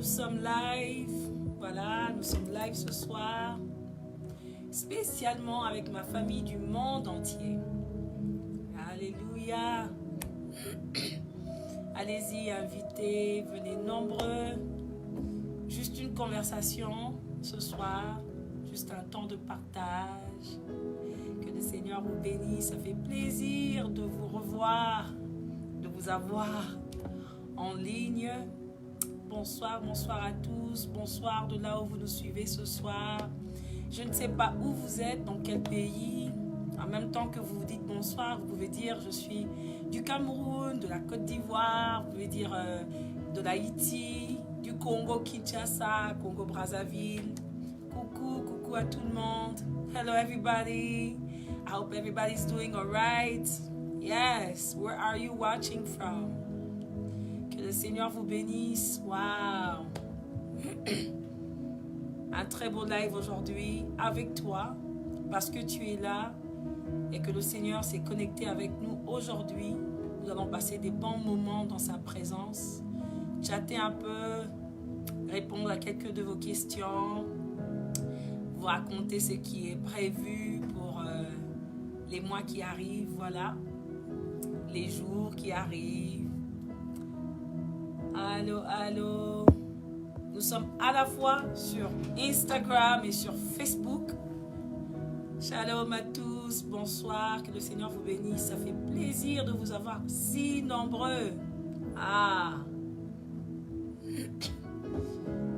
Nous sommes live, voilà, nous sommes live ce soir, spécialement avec ma famille du monde entier. Alléluia. Allez-y, invitez, venez nombreux. Juste une conversation ce soir, juste un temps de partage. Que le Seigneur vous bénisse, ça fait plaisir de vous revoir, de vous avoir en ligne. Bonsoir, bonsoir à tous, bonsoir de là où vous nous suivez ce soir. Je ne sais pas où vous êtes, dans quel pays. En même temps que vous vous dites bonsoir, vous pouvez dire je suis du Cameroun, de la Côte d'Ivoire, vous pouvez dire de l'Haïti, du Congo Kinshasa, Congo Brazzaville. Coucou, coucou à tout le monde. Hello everybody. I hope everybody's doing all right. Yes, where are you watching from? Que le Seigneur vous bénisse. Wow. Un très beau live aujourd'hui avec toi parce que tu es là et que le Seigneur s'est connecté avec nous aujourd'hui. Nous allons passer des bons moments dans sa présence, chatter un peu, répondre à quelques de vos questions, vous raconter ce qui est prévu pour les mois qui arrivent, voilà, les jours qui arrivent. Allô, allô. Nous sommes à la fois sur Instagram et sur Facebook. Shalom à tous, bonsoir, que le Seigneur vous bénisse. Ça fait plaisir de vous avoir si nombreux. Ah,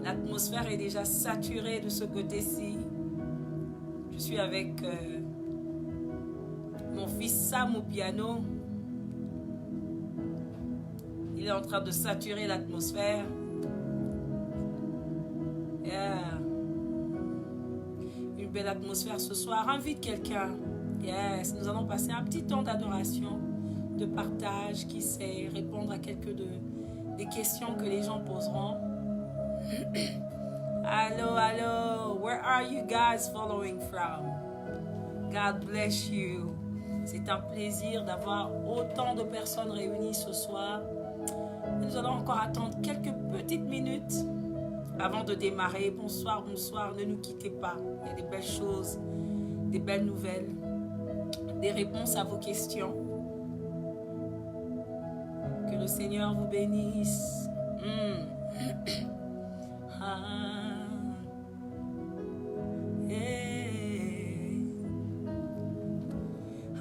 l'atmosphère est déjà saturée de ce côté-ci. Je suis avec mon fils Sam au piano. Il est en train de saturer l'atmosphère. Yeah. Une belle atmosphère ce soir. Invite quelqu'un. Yes. Nous allons passer un petit temps d'adoration, de partage, qui sait répondre à quelques des questions que les gens poseront. Allô, allô. Where are you guys following from? God bless you. C'est un plaisir d'avoir autant de personnes réunies ce soir. Nous allons encore attendre quelques petites minutes avant de démarrer. Bonsoir, bonsoir, ne nous quittez pas. Il y a des belles choses, des belles nouvelles, des réponses à vos questions. Que le Seigneur vous bénisse.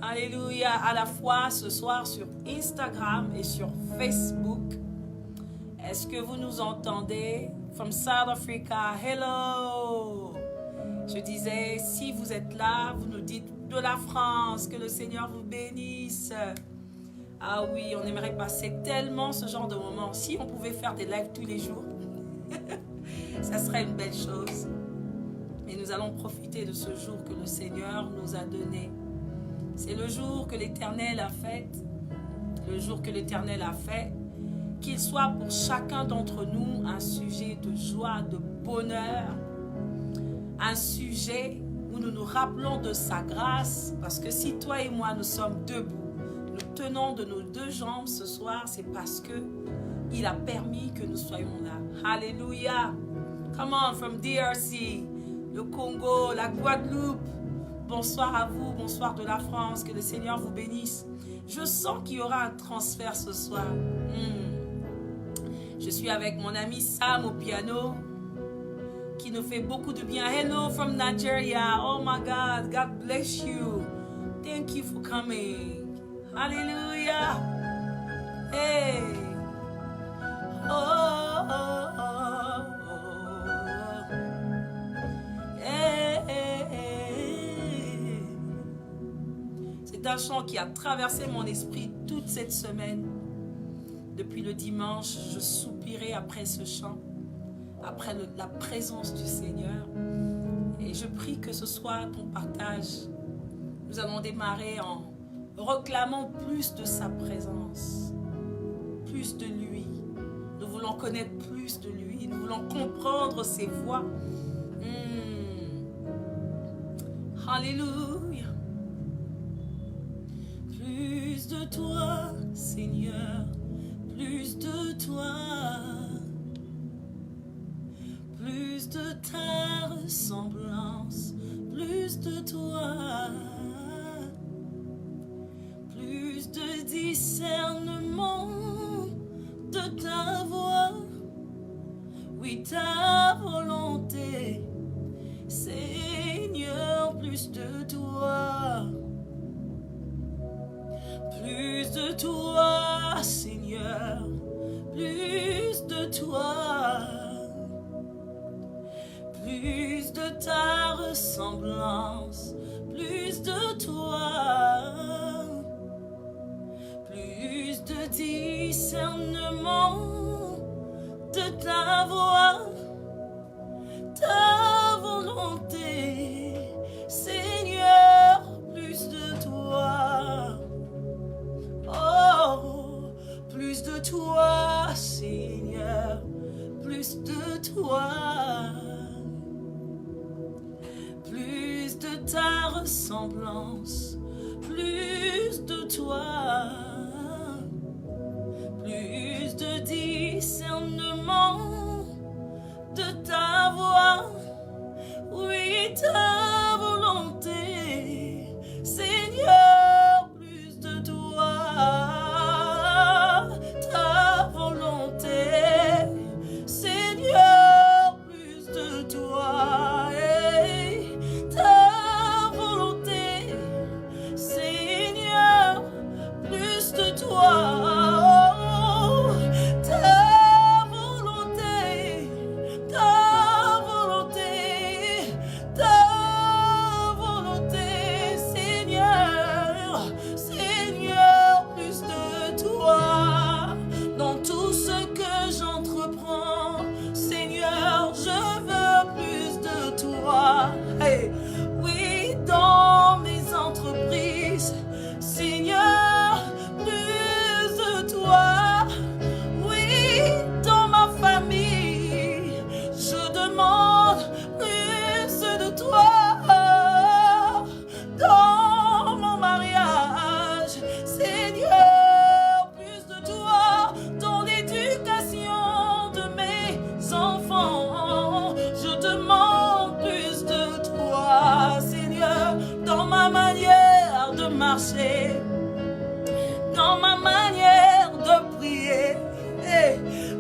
Alléluia, à la fois ce soir sur Instagram et sur Facebook. Est-ce que vous nous entendez? From South Africa, hello! Je disais, si vous êtes là, vous nous dites de la France, que le Seigneur vous bénisse. Ah oui, on aimerait passer tellement ce genre de moment. Si on pouvait faire des lives tous les jours, ça serait une belle chose. Mais nous allons profiter de ce jour que le Seigneur nous a donné. C'est le jour que l'Éternel a fait. Le jour que l'Éternel a fait. Qu'il soit pour chacun d'entre nous un sujet de joie, de bonheur. Un sujet où nous nous rappelons de sa grâce. Parce que si toi et moi nous sommes debout, nous tenons de nos deux jambes ce soir, c'est parce que il a permis que nous soyons là. Alléluia. Come on, from DRC, le Congo, la Guadeloupe. Bonsoir à vous, bonsoir de la France, que le Seigneur vous bénisse. Je sens qu'il y aura un transfert ce soir. Je suis avec mon ami Sam au piano, qui nous fait beaucoup de bien. Hello from Nigeria. Oh my God, God bless you. Thank you for coming. Hallelujah. Hey. Oh, oh, oh, oh. Hey, hey, hey. C'est un chant qui a traversé mon esprit toute cette semaine. Depuis le dimanche, je soupirais après ce chant, après la présence du Seigneur. Et je prie que ce soit ton partage. Nous allons démarrer en reclamant plus de sa présence, plus de lui. Nous voulons connaître plus de lui. Nous voulons comprendre ses voies. Alléluia. Plus de toi, Seigneur. Plus de toi, de toi, Seigneur, plus de toi, plus de ta ressemblance, plus de toi, plus de discernement de ta voix, ta volonté, Seigneur, plus de toi. Oh, plus de toi, Seigneur, plus de toi, plus de ta ressemblance, plus de toi, plus de discernement de ta voix, oui, ta volonté, Seigneur, plus de toi, ta volonté, Seigneur, plus de toi, hey, ta volonté, Seigneur, plus de toi. Hey, oui, dans mes entreprises, Seigneur, plus de toi. Oui, dans ma famille, je demande plus de toi. Dans mon mariage, Seigneur, plus de toi. Dans l'éducation de mes enfants, je demande plus de toi, Seigneur, dans ma manière de marcher, dans ma manière de prier, hey,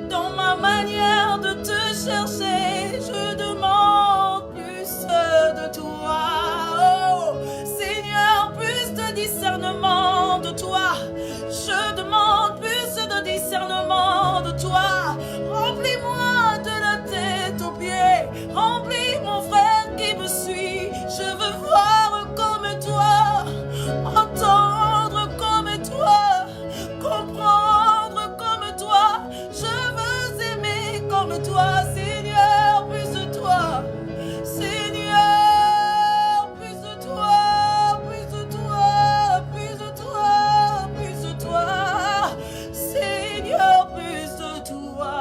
dans ma manière de te chercher, je demande plus de toi. Oh, Seigneur, plus de discernement de toi. Je demande plus de discernement de toi. Remplis-moi de la tête aux pieds. Remplis mon frère qui me suit. Je veux voir comme toi, entendre comme toi, comprendre comme toi. Je veux aimer comme toi, Seigneur, plus de toi. Seigneur, plus de toi, plus de toi, plus de toi, plus de toi. Seigneur, plus de toi.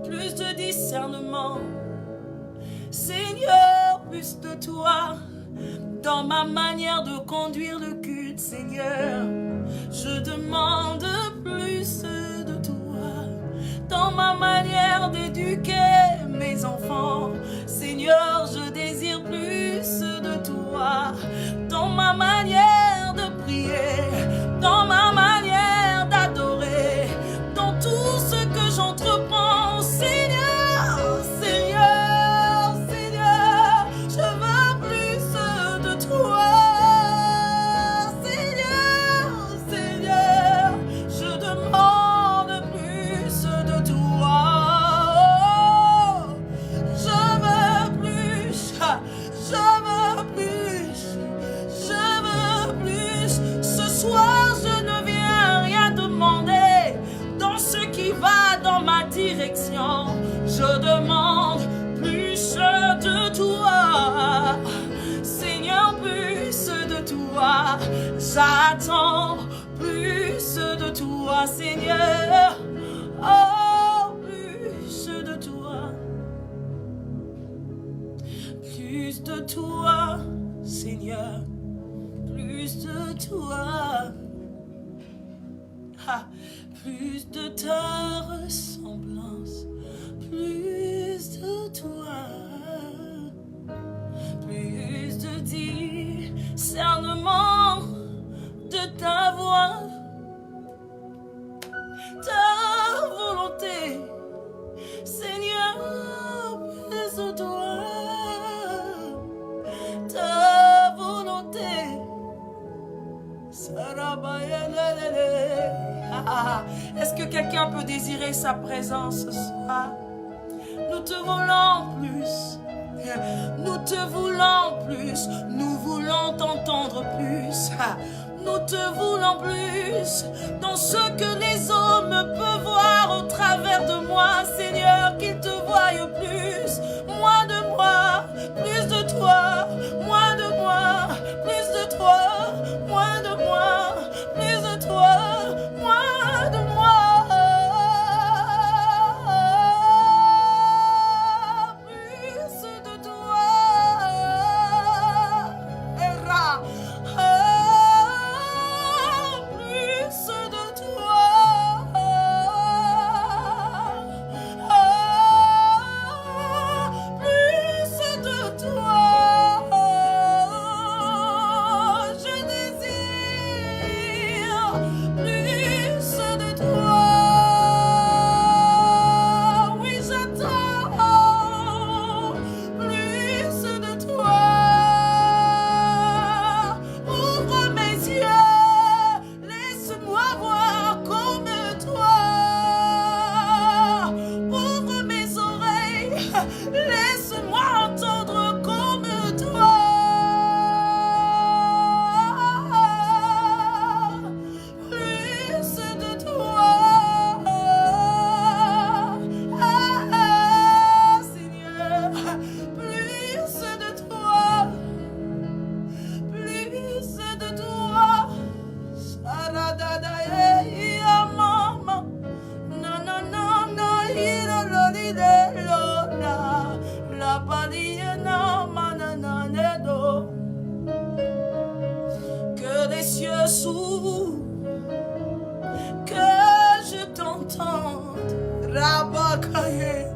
Plus de discernement. Seigneur, plus de toi, dans ma manière de conduire le culte, Seigneur, je demande plus de toi, dans ma manière d'éduquer mes enfants, Seigneur, je désire plus de toi, dans ma manière de prier, dans ma manière d'adorer, dans tout ce que j'entreprends, Seigneur, je veux plus de toi, Seigneur, je demande plus de toi, je veux plus, je veux plus, ce soir je ne viens rien demander, dans ce qui va dans ma direction, je demande plus de toi, Seigneur, plus de toi, j'attends plus de toi, Seigneur, oh, plus de toi, plus de toi, Seigneur, plus de toi, ah, plus de ta ressemblance, plus de toi, plus de discernement de ta voix, ta volonté, Seigneur, plus de toi, ta volonté, désirer sa présence ce soir. Nous te voulons plus. Nous te voulons plus. Nous voulons t'entendre plus. Nous te voulons plus. Dans ce que les hommes peuvent voir au travers de moi, Seigneur, qu'ils te voient plus. Moins de moi, plus de toi. Moins de moi, plus de toi. Moins de moi, plus de toi. Moins de moi. Que les cieux s'ouvrent, que je t'entende, Rabakaye,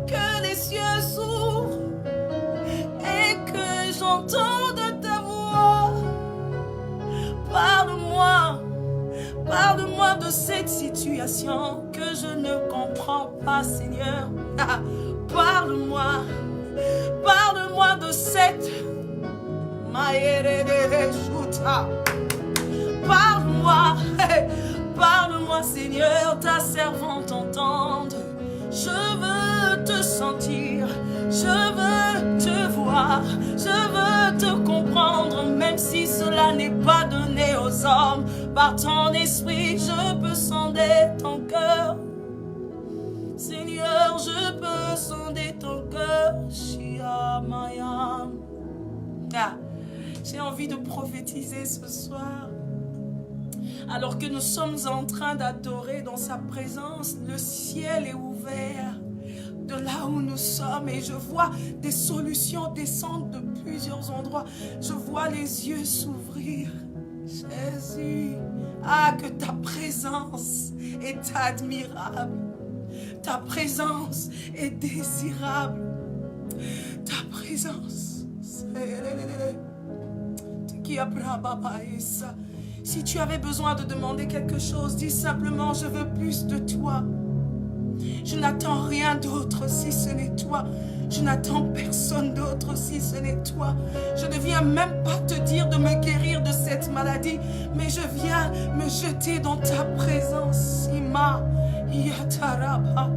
que les cieux s'ouvrent et que j'entende ta voix. Parle-moi, parle-moi de cette situation que je ne comprends pas, Seigneur. Parle-moi, parle-moi de cette parle-moi, parle-moi, Seigneur, ta servante entende. Je veux te sentir, je veux te voir, je veux te comprendre, même si cela n'est pas donné aux hommes. Par ton esprit, je peux sonder ton cœur. Seigneur, je peux sonder ton cœur. J'ai envie de prophétiser ce soir. Alors que nous sommes en train d'adorer dans sa présence, le ciel est ouvert de là où nous sommes et je vois des solutions descendre de plusieurs endroits. Je vois les yeux s'ouvrir. Jésus, que ta présence est admirable. Ta présence est désirable. Ta présence. Si tu avais besoin de demander quelque chose, dis simplement, je veux plus de toi. Je n'attends rien d'autre si ce n'est toi. Je n'attends personne d'autre si ce n'est toi. Je ne viens même pas te dire de me guérir de cette maladie, mais je viens me jeter dans ta présence. Ima Yatarabat.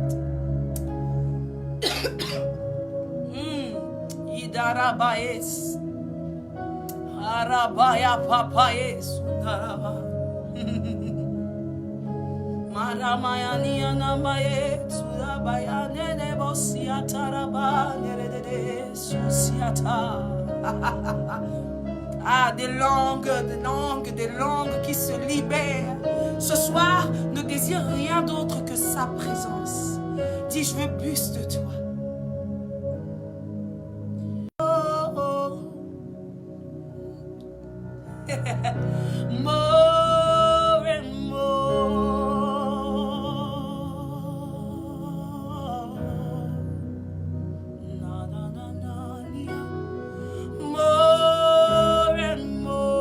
Idarabaes. Arabaya papaes. Maramaya namaye. Surabaya nenebosia taraba. Nerede susiata. Des langues qui se libèrent. Ce soir, ne désire rien d'autre que sa présence. Dis, je veux plus de toi. More and more. Na, na, na, na, nia. More and more.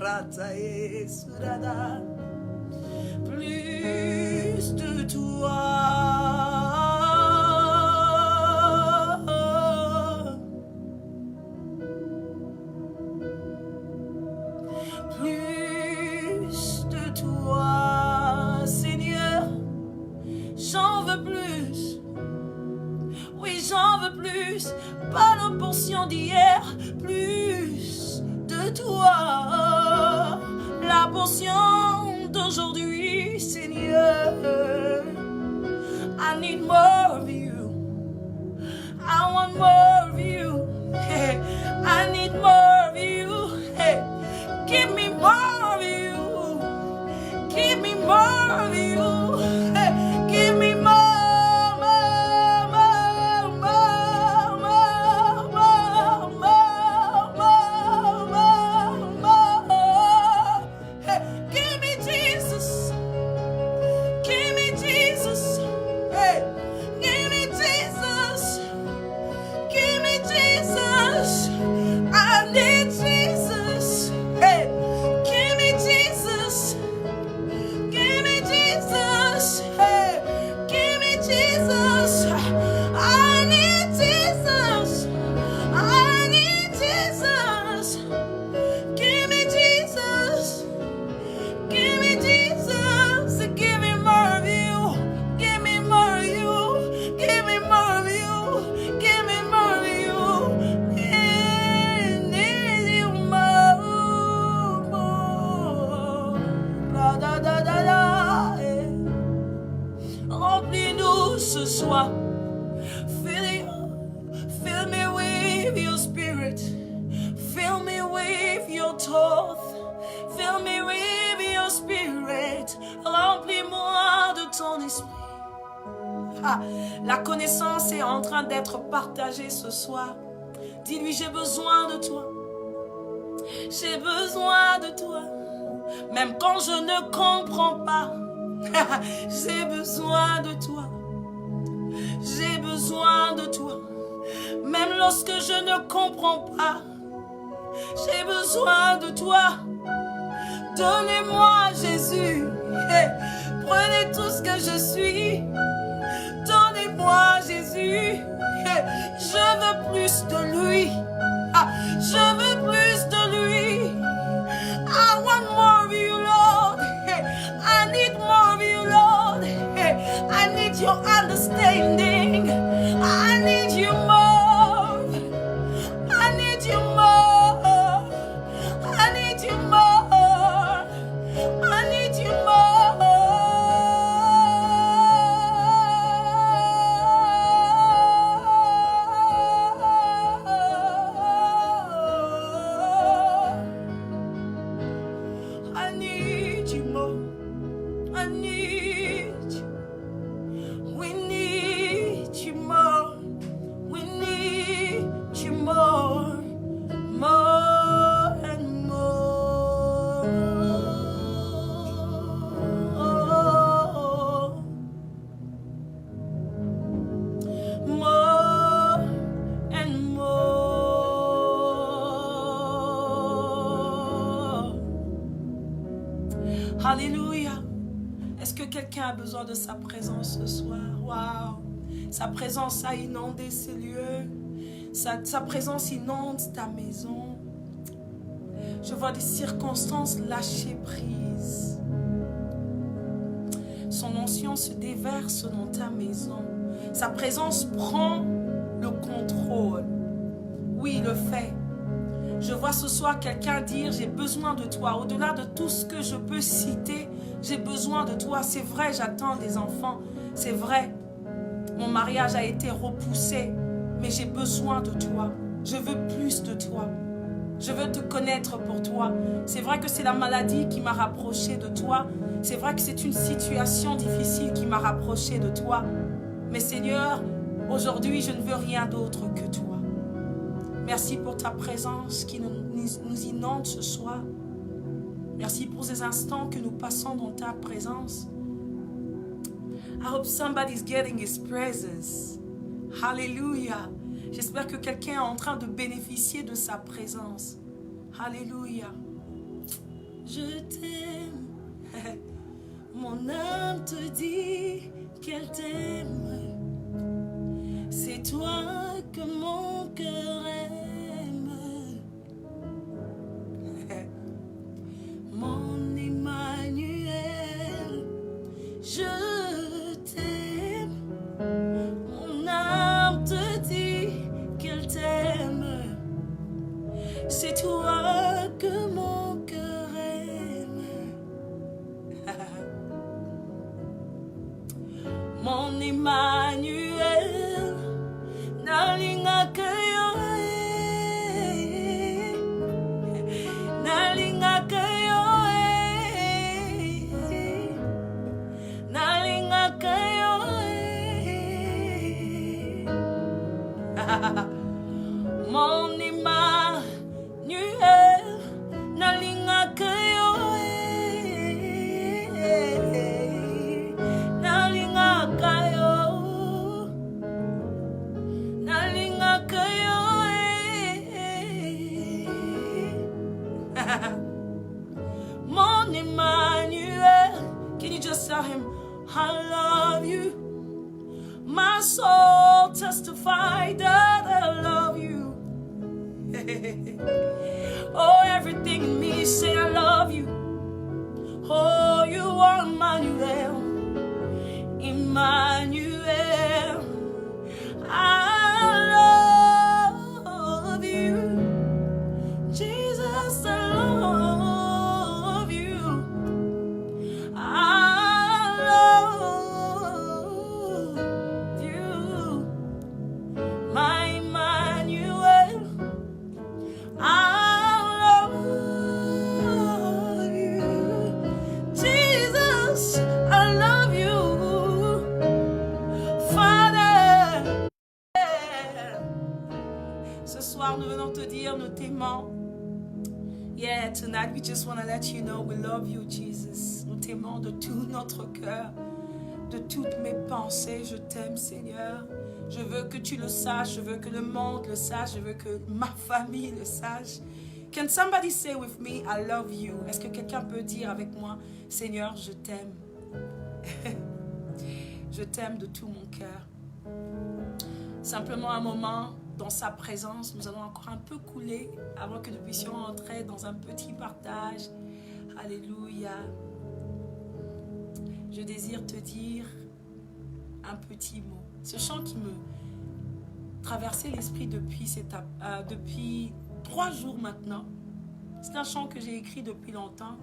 Ratae Surada. Plus de toi. Plus de toi, Seigneur. J'en veux plus. Oui, j'en veux plus. Pas la portion d'hier. Plus de toi. La portion d'aujourd'hui, Seigneur. I need more of you. I want more of you. Hey, I need more of you. Hey, give me more of you. Give me more of you. Hey, give me more. Remplis-nous ce soir. Fill me with your spirit. Fill me with your thought. Fill me with your spirit. Remplis-moi de ton esprit. Ah, la connaissance est en train d'être partagée ce soir. Dis-lui, j'ai besoin de toi. J'ai besoin de toi. Même quand je ne comprends pas. J'ai besoin de toi. J'ai besoin de toi. Même lorsque je ne comprends pas. J'ai besoin de toi. Donnez-moi Jésus. Hey, prenez tout ce que je suis. Donnez-moi Jésus. Hey, je veux plus de lui. Ah, je veux plus de lui. I want more of you, Lord. Hey, I need more of you, Lord. Hey, I need your understanding. I need you more. I need you more. I need you more. I need you more. I need you more. I need you. We need you more. We need you more. More and more. More and more. Alléluia. Est-ce que quelqu'un a besoin de sa présence ce soir? Waouh! Sa présence a inondé ces lieux. Sa présence inonde ta maison. Je vois des circonstances lâcher prise. Son onction se déverse dans ta maison. Sa présence prend le contrôle. Oui, il le fait. Je vois ce soir quelqu'un dire, j'ai besoin de toi. Au-delà de tout ce que je peux citer, j'ai besoin de toi. C'est vrai, j'attends des enfants. C'est vrai, mon mariage a été repoussé. Mais j'ai besoin de toi. Je veux plus de toi. Je veux te connaître pour toi. C'est vrai que c'est la maladie qui m'a rapproché de toi. C'est vrai que c'est une situation difficile qui m'a rapproché de toi. Mais Seigneur, aujourd'hui, je ne veux rien d'autre que toi. Merci pour ta présence qui nous inonde ce soir. Merci pour ces instants que nous passons dans ta présence. I hope somebody's getting his presence. Hallelujah. J'espère que quelqu'un est en train de bénéficier de sa présence. Hallelujah. je t'aime. Mon âme te dit qu'elle t'aime. C'est toi que mon cœur aime. Mon Emmanuel, je t'aime. Mon âme te dit qu'elle t'aime. C'est toi que mon cœur aime. Mon Emmanuel, nalinga kayo, nalinga kayo, nalinga kayo. Mon Emmanuel, nalinga kayo, nalinga kayo, nalinga kayo. Mon Emmanuel, can you just tell him, I love you. My soul testified that I love you. Oh, everything in me say I love you. Oh, you are Emmanuel, Emmanuel. I love you, Jesus. I love you. I love you, my Emmanuel. I love you, Jesus. I love you, Father. Ce soir, nous venons te dire, nous t'aimons. Yeah, tonight we just want to let you know we love you, Jesus. Nous t'aimons de tout notre cœur, de toutes mes pensées. Je t'aime, Seigneur. Je veux que tu le saches, je veux que le monde le sache, je veux que ma famille le sache. Can somebody say with me, I love you? Est-ce que quelqu'un peut dire avec moi, Seigneur, je t'aime. Je t'aime de tout mon cœur. Simplement un moment dans sa présence, nous allons encore un peu couler avant que nous puissions entrer dans un petit partage. Alléluia. Je désire te dire un petit mot. Ce chant qui me traversait l'esprit depuis 3 jours maintenant. C'est un chant que j'ai écrit depuis longtemps,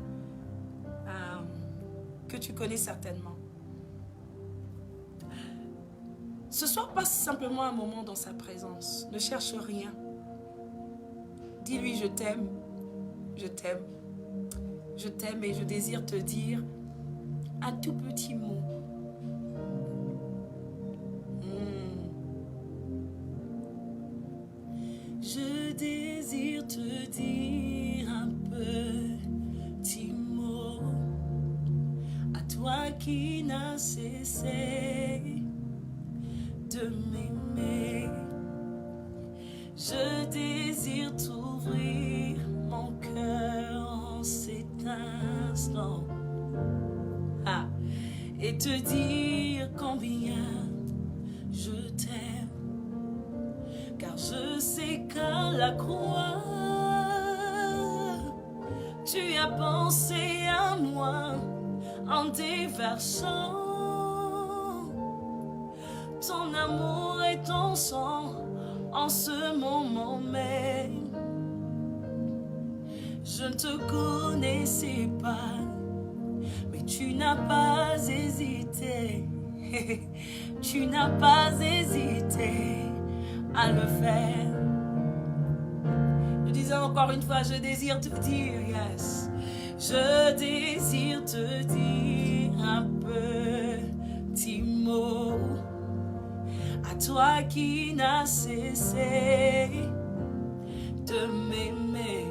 que tu connais certainement. Ce soir, passe simplement un moment dans sa présence. Ne cherche rien. Dis-lui, je t'aime, je t'aime, je t'aime et je désire te dire un tout petit mot. Je désire te dire un petit mot à toi qui n'as cessé de m'aimer. Je désire t'ouvrir mon cœur en cet instant et te dire combien je t'aime. Car je sais qu'à la croix, tu as pensé à moi en déversant ton amour et ton sang en ce moment même. Je ne te connaissais pas, mais tu n'as pas hésité. Tu n'as pas hésité à le faire. Je disais encore une fois, je désire te dire, yes. Je désire te dire un petit mot à toi qui n'as cessé de m'aimer.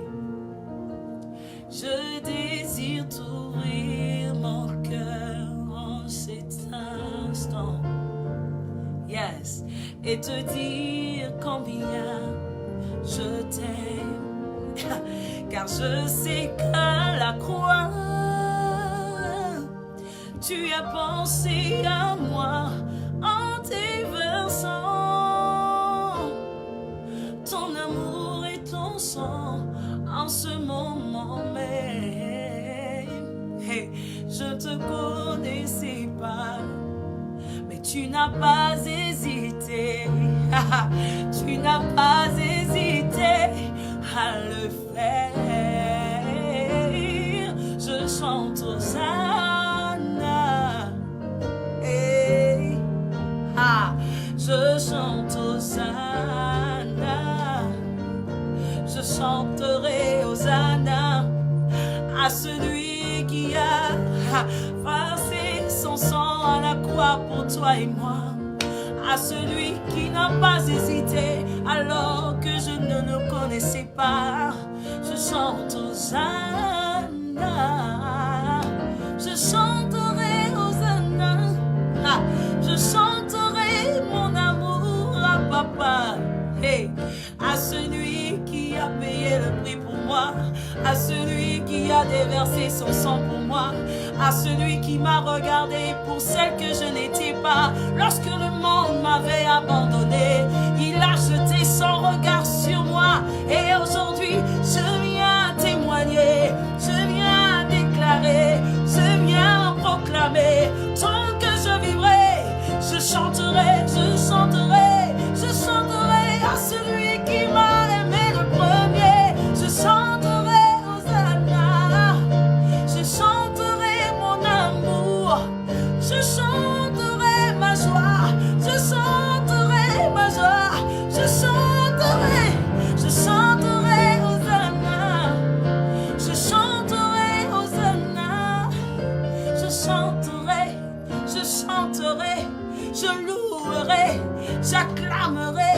Je désire t'ouvrir mon cœur en cet instant. Yes. Et te dire combien je t'aime. car je sais qu'à la croix, tu as pensé à moi en déversant ton amour et ton sang en ce moment même. Hey, je ne te connaissais pas, mais tu n'as pas hésité, tu n'as pas hésité à le faire. Je chante Hosanna, hey, je chante Hosanna, je chanterai Hosanna à celui qui a versé son sang à la croix pour toi et moi, à celui qui n'a pas hésité alors que je ne le connaissais pas. Je chante Hosanna, je chanterai Hosanna, je chanterai mon amour à papa, hey, à celui qui a payé le prix pour moi, à celui qui a déversé son sang pour moi, à celui qui m'a regardé pour celle que je n'étais pas. Lorsque le monde m'avait abandonné, il a jeté son regard sur moi. Et aujourd'hui, je viens témoigner, je viens déclarer, je viens proclamer. Tant que je vivrai, je chanterai, je chanterai, je chanterai à celui qui m'a aimé le premier. Je chanterai Hosanna, je chanterai mon amour, je chanterai ma joie, je chanterai ma joie, je chanterai Hosanna, je chanterai Hosanna, je chanterai, je louerai, j'acclamerai,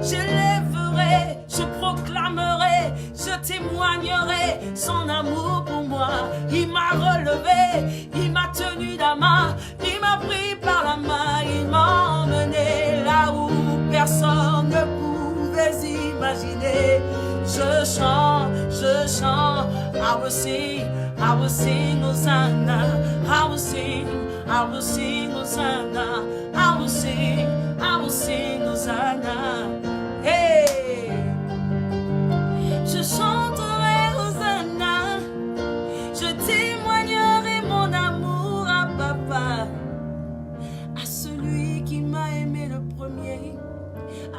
j'élèverai, je proclamerai, je témoignerai son amour pour moi. Il m'a relevé, il m'a tenu la main, il m'a pris par la main, il m'a emmené là où personne ne pouvait imaginer. Je chante, I will sing Hosanna, I will sing Hosanna, I will sing Hosanna. Hey, je chanterai Hosanna, je témoignerai mon amour à papa, à celui qui m'a aimé le premier,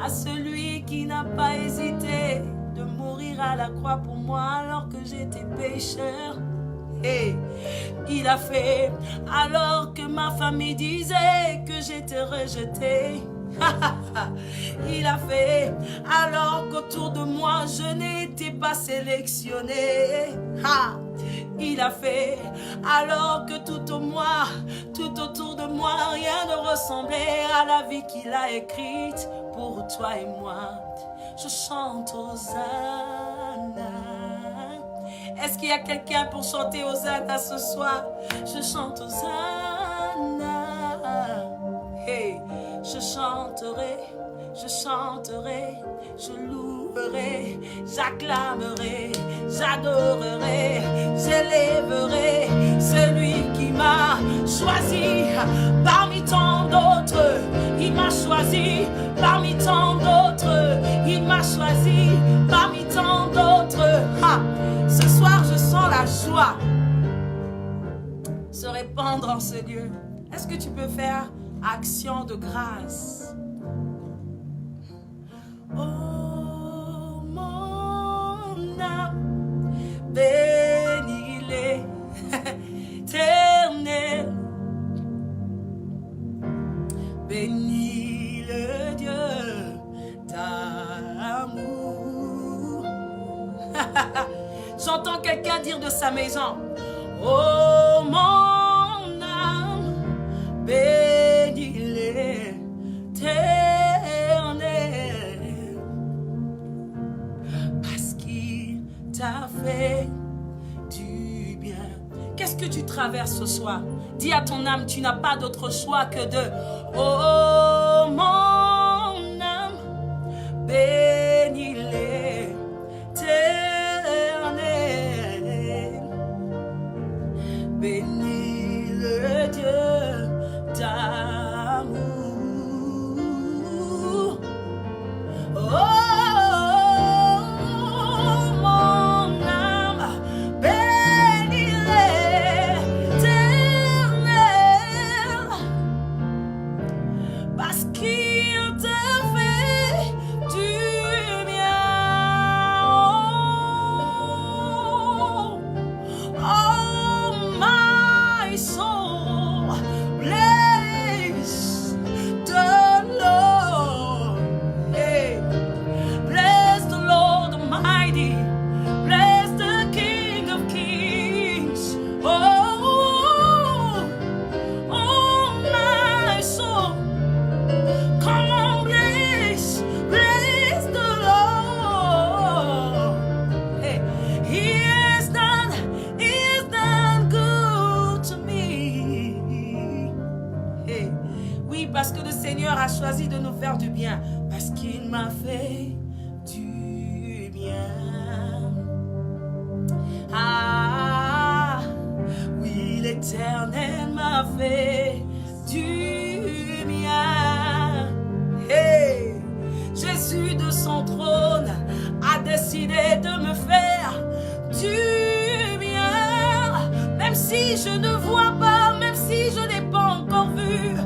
à celui qui n'a pas hésité de mourir à la croix pour moi alors que j'étais pécheur. Et il a fait alors que ma famille disait que j'étais rejeté. Il a fait alors qu'autour de moi je n'étais pas sélectionné. Il a fait alors que tout autour de moi rien ne ressemblait à la vie qu'il a écrite pour toi et moi. Je chante Hosanna. Est-ce qu'il y a quelqu'un pour chanter Hosanna ce soir? Je chante Hosanna. Hey, je chanterai, je louerai, j'acclamerai, j'adorerai, j'élèverai celui qui m'a choisi parmi tant d'autres. Il m'a choisi parmi tant d'autres. Il m'a choisi parmi tant d'autres. Ce soir, je sens la joie se répandre en ce lieu. Est-ce que tu peux faire action de grâce? Oh, mon âme, bénis l'Éternel. Bénis le Dieu d'amour. J'entends quelqu'un dire de sa maison: oh mon âme, bénis l'Éternel, parce qu'il t'a fait du bien. Qu'est-ce que tu traverses ce soir? Dis à ton âme, tu n'as pas d'autre choix que de oh mon âme, bénis l'Éternel. choisi de nous faire du bien parce qu'il m'a fait du bien. Ah, oui, l'Éternel m'a fait du bien. Hey, Jésus de son trône a décidé de me faire du bien. Même si je ne vois pas, même si je n'ai pas encore vu,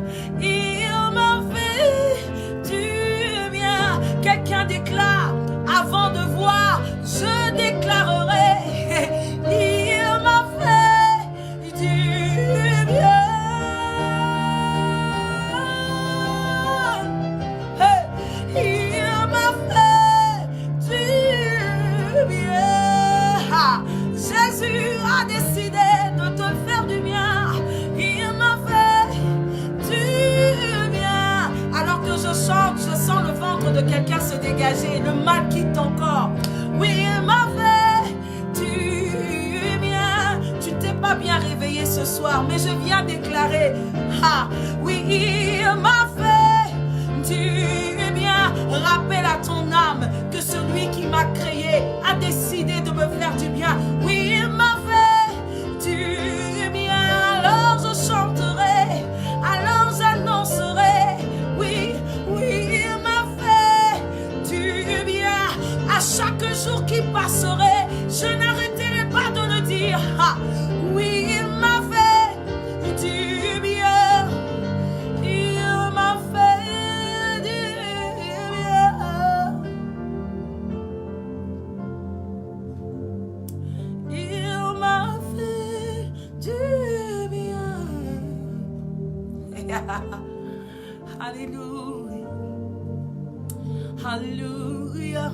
il m'a fait du bien. Quelqu'un déclare, avant de voir, je déclarerai. Il m'a fait du bien. Hey, il m'a fait du bien. Jésus a décidé de te faire du bien. Il m'a fait du bien. Alors que je chante, je sens le ventre de quelqu'un se dégager. Le mal quitte ton corps. Oui, il m'a fait du bien. Tu ne t'es pas bien réveillé ce soir, mais je viens déclarer. Ah, oui, il m'a fait du bien. Rappelle à ton âme que celui qui m'a créé a décidé de me faire du bien. Oui, il m'a fait du bien. Alors je chanterai, alors j'annoncerai. Oui, oui, il m'a fait du bien. À chaque jour qui passerait, je n'arrêterai pas de le dire. Ah, oui, il m'a fait du bien. Il m'a fait du bien. Il m'a fait du bien. Alléluia. Alléluia.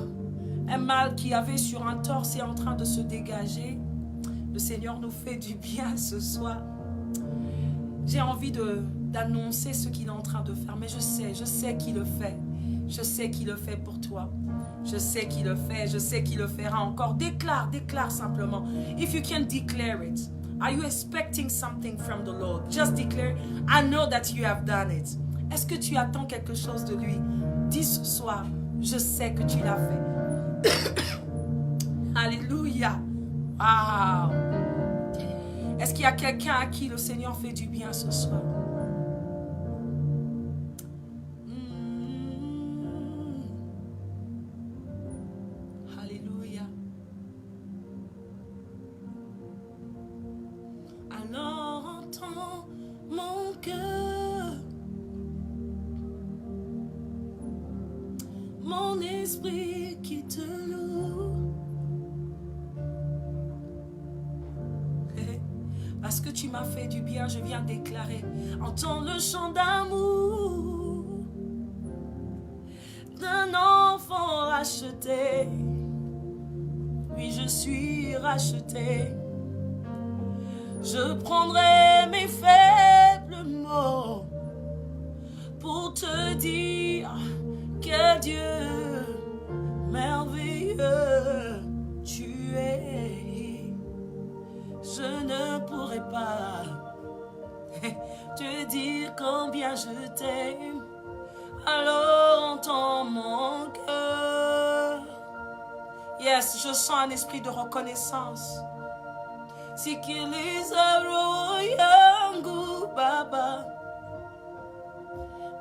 Un mal qui avait sur un torse est en train de se dégager. Le Seigneur nous fait du bien ce soir. J'ai envie d'annoncer ce qu'il est en train de faire, mais je sais qu'il le fait. Je sais qu'il le fait pour toi. Je sais qu'il le fait, je sais qu'il le fera encore. Déclare simplement. If you can declare it. Are you expecting something from the Lord? Just declare, I know that you have done it. Est-ce que tu attends quelque chose de lui? Dis ce soir, je sais que tu l'as fait. Alléluia. Wow. Est-ce qu'il y a quelqu'un à qui le Seigneur fait du bien ce soir? Alléluia. Alors entends mon cœur, mon esprit qui te loue. Parce que tu m'as fait du bien, je viens déclarer. Entends le chant d'amour d'un enfant racheté. Oui, je suis racheté. Je prendrai mes faibles mots pour te dire que Dieu merveilleux tu es. Je ne pourrai pas te dire combien je t'aime. Alors entends mon cœur. Yes, je sens un esprit de reconnaissance. Sikiliza roho yangu Baba,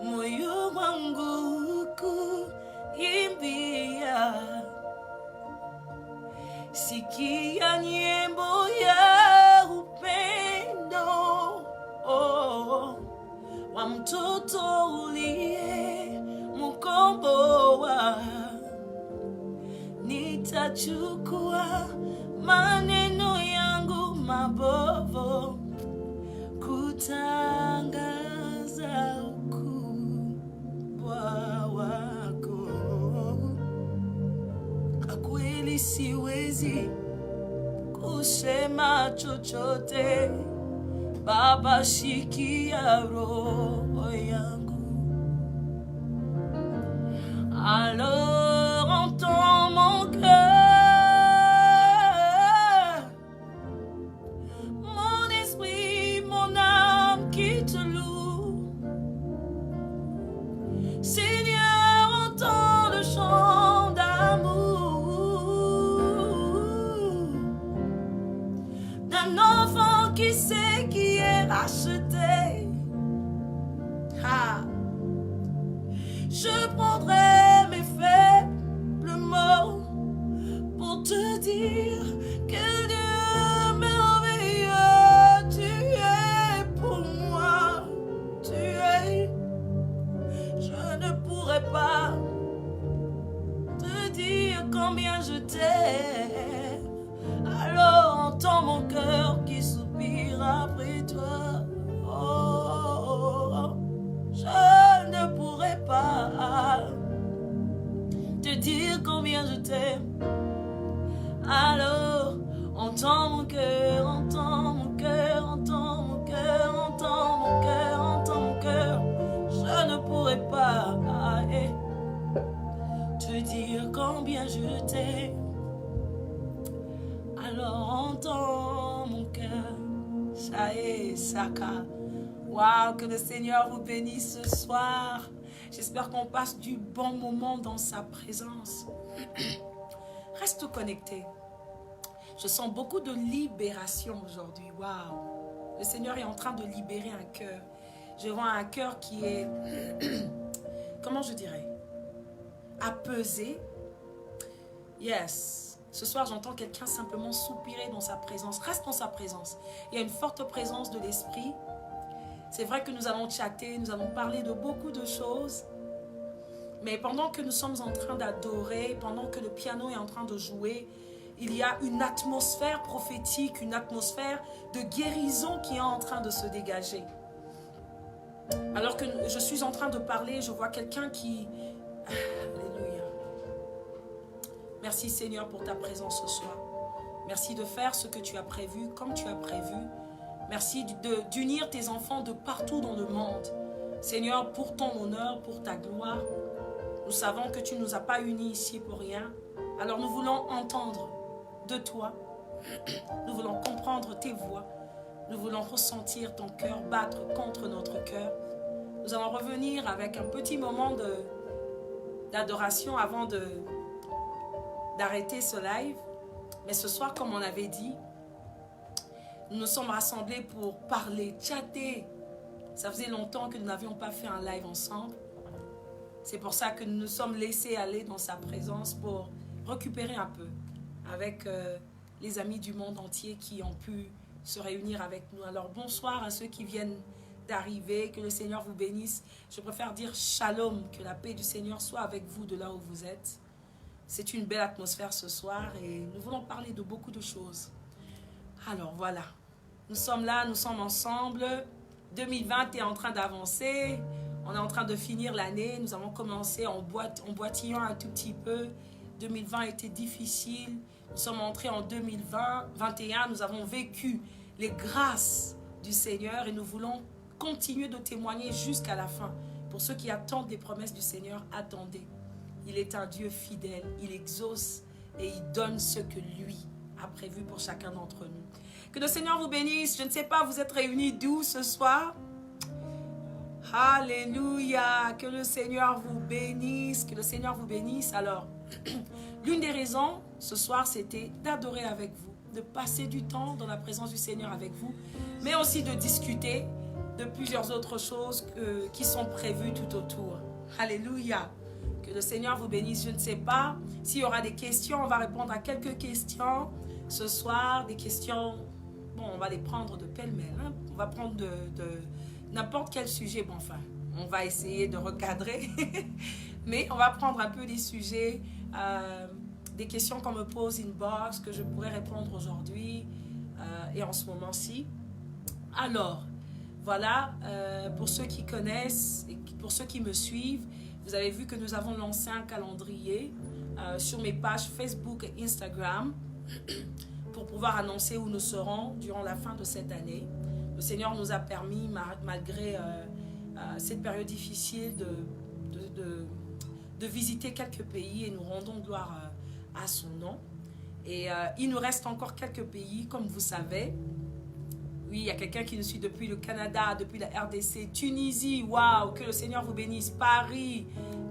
moyo wangu kuimbia. Sikia nyimbo ya upendo wa mtoto uliye mkomboa. Nitachukua maneno yangu mabovu kutangaza ukubwa wako. Kweli siwezi kusema chochote. Baba, shikia roho yangu. Alors entends mon cœur, mon esprit, mon âme qui te loue. un enfant qui sait qui est racheté. Ah. Je prendrai mes faibles mots pour te dire que Dieu merveilleux, tu es pour moi, tu es. Je ne pourrai pas te dire combien je t'aime. Alors entends mon cœur qui soupire après toi. Oh, je ne pourrai pas te dire combien je t'aime. Alors entends mon cœur, entends mon cœur, entends mon cœur, entends mon cœur, entends mon cœur. Je ne pourrai pas te dire combien je t'aime. Alors entends mon cœur. Shae Saka. Waouh, que le Seigneur vous bénisse ce soir. J'espère qu'on passe du bon moment dans sa présence. Reste connecté. Je sens beaucoup de libération aujourd'hui. Waouh. Le Seigneur est en train de libérer un cœur. Je vois un cœur qui est, comment je dirais, apaisé. Yes. Ce soir, j'entends quelqu'un simplement soupirer dans sa présence. Reste dans sa présence. Il y a une forte présence de l'Esprit. C'est vrai que nous allons chatter, nous allons parler de beaucoup de choses. Mais pendant que nous sommes en train d'adorer, pendant que le piano est en train de jouer, il y a une atmosphère prophétique, une atmosphère de guérison qui est en train de se dégager. Alors que je suis en train de parler, je vois quelqu'un qui... Alléluia. Merci Seigneur pour ta présence ce soir. Merci de faire ce que tu as prévu, comme tu as prévu. Merci d'unir tes enfants de partout dans le monde. Seigneur, pour ton honneur, pour ta gloire, nous savons que tu ne nous as pas unis ici pour rien. Alors nous voulons entendre de toi. Nous voulons comprendre tes voix. Nous voulons ressentir ton cœur battre contre notre cœur. Nous allons revenir avec un petit moment d'adoration avant d'arrêter ce live. Mais ce soir, comme on avait dit, nous nous sommes rassemblés pour parler, chatter. Ça faisait longtemps que nous n'avions pas fait un live ensemble. C'est pour ça que nous nous sommes laissés aller dans sa présence pour récupérer un peu avec les amis du monde entier qui ont pu se réunir avec nous. Alors bonsoir à ceux qui viennent d'arriver, que le Seigneur vous bénisse. Je préfère dire shalom, que la paix du Seigneur soit avec vous de là où vous êtes. C'est une belle atmosphère ce soir et nous voulons parler de beaucoup de choses. Alors voilà, nous sommes là, nous sommes ensemble. 2020 est en train d'avancer. On est en train de finir l'année. Nous avons commencé en boitillant un tout petit peu. 2020 était difficile. Nous sommes entrés en 2021. Nous avons vécu les grâces du Seigneur et nous voulons continuer de témoigner jusqu'à la fin. Pour ceux qui attendent des promesses du Seigneur, attendez. Il est un Dieu fidèle. Il exauce et il donne ce que lui a prévu pour chacun d'entre nous. Que le Seigneur vous bénisse. Je ne sais pas, vous êtes réunis d'où ce soir? Alléluia. Que le Seigneur vous bénisse. Que le Seigneur vous bénisse. Alors, l'une des raisons ce soir, c'était d'adorer avec vous, de passer du temps dans la présence du Seigneur avec vous, mais aussi de discuter de plusieurs autres choses qui sont prévues tout autour. Alléluia. Que le Seigneur vous bénisse. Je ne sais pas s'il y aura des questions. On va répondre à quelques questions ce soir. Des questions, bon, on va les prendre de pêle-mêle. Hein? On va prendre de n'importe quel sujet. Bon, enfin, on va essayer de recadrer. Mais on va prendre un peu des sujets, des questions qu'on me pose inbox, que je pourrais répondre aujourd'hui et en ce moment-ci. Alors, voilà, pour ceux qui connaissent et pour ceux qui me suivent, vous avez vu que nous avons lancé un calendrier sur mes pages Facebook et Instagram pour pouvoir annoncer où nous serons durant la fin de cette année. Le Seigneur nous a permis, malgré cette période difficile, de visiter quelques pays et nous rendons gloire à son nom. Et il nous reste encore quelques pays, comme vous savez. Oui, il y a quelqu'un qui nous suit depuis le Canada, depuis la RDC, Tunisie, waouh, que le Seigneur vous bénisse, Paris,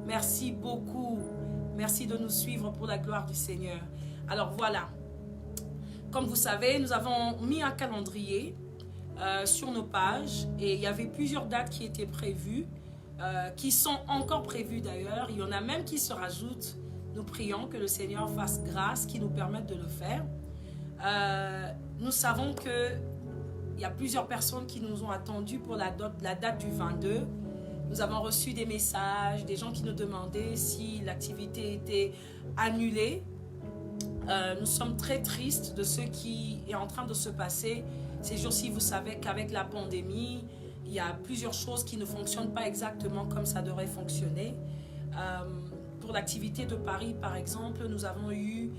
merci beaucoup. Merci de nous suivre pour la gloire du Seigneur. Alors voilà, comme vous savez, nous avons mis un calendrier sur nos pages et il y avait plusieurs dates qui étaient prévues, qui sont encore prévues d'ailleurs. Il y en a même qui se rajoutent. Nous prions que le Seigneur fasse grâce, qui nous permette de le faire. Nous savons qu'il y a plusieurs personnes qui nous ont attendus pour la date du 22. Nous avons reçu des messages, des gens qui nous demandaient si l'activité était annulée. Nous sommes très tristes de ce qui est en train de se passer. Ces jours-ci, vous savez qu'avec la pandémie, il y a plusieurs choses qui ne fonctionnent pas exactement comme ça devrait fonctionner. Pour l'activité de Paris, par exemple, nous avons eu,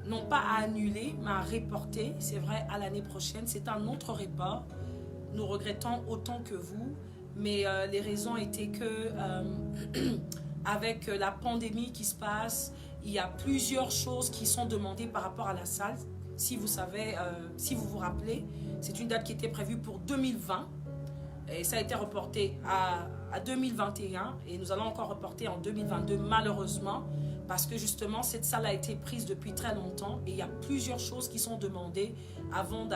non pas à annuler, mais à reporter, c'est vrai, à l'année prochaine. C'est un autre report. Nous regrettons autant que vous, mais les raisons étaient que, avec la pandémie qui se passe, il y a plusieurs choses qui sont demandées par rapport à la salle. Si vous savez, si vous vous rappelez, c'est une date qui était prévue pour 2020 et ça a été reporté à 2021 et nous allons encore reporter en 2022 malheureusement parce que justement cette salle a été prise depuis très longtemps et il y a plusieurs choses qui sont demandées avant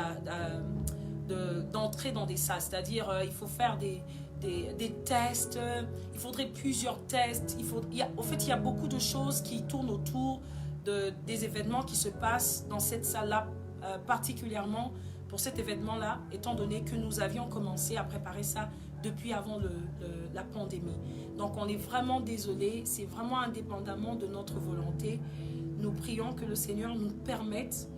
d'entrer dans des salles. C'est-à-dire il faut faire des tests, il faudrait plusieurs tests. En fait, il y a beaucoup de choses qui tournent autour des événements qui se passent dans cette salle-là, particulièrement pour cet événement-là, étant donné que nous avions commencé à préparer ça depuis avant la pandémie. Donc, on est vraiment désolé, c'est vraiment indépendamment de notre volonté. Nous prions que le Seigneur nous permette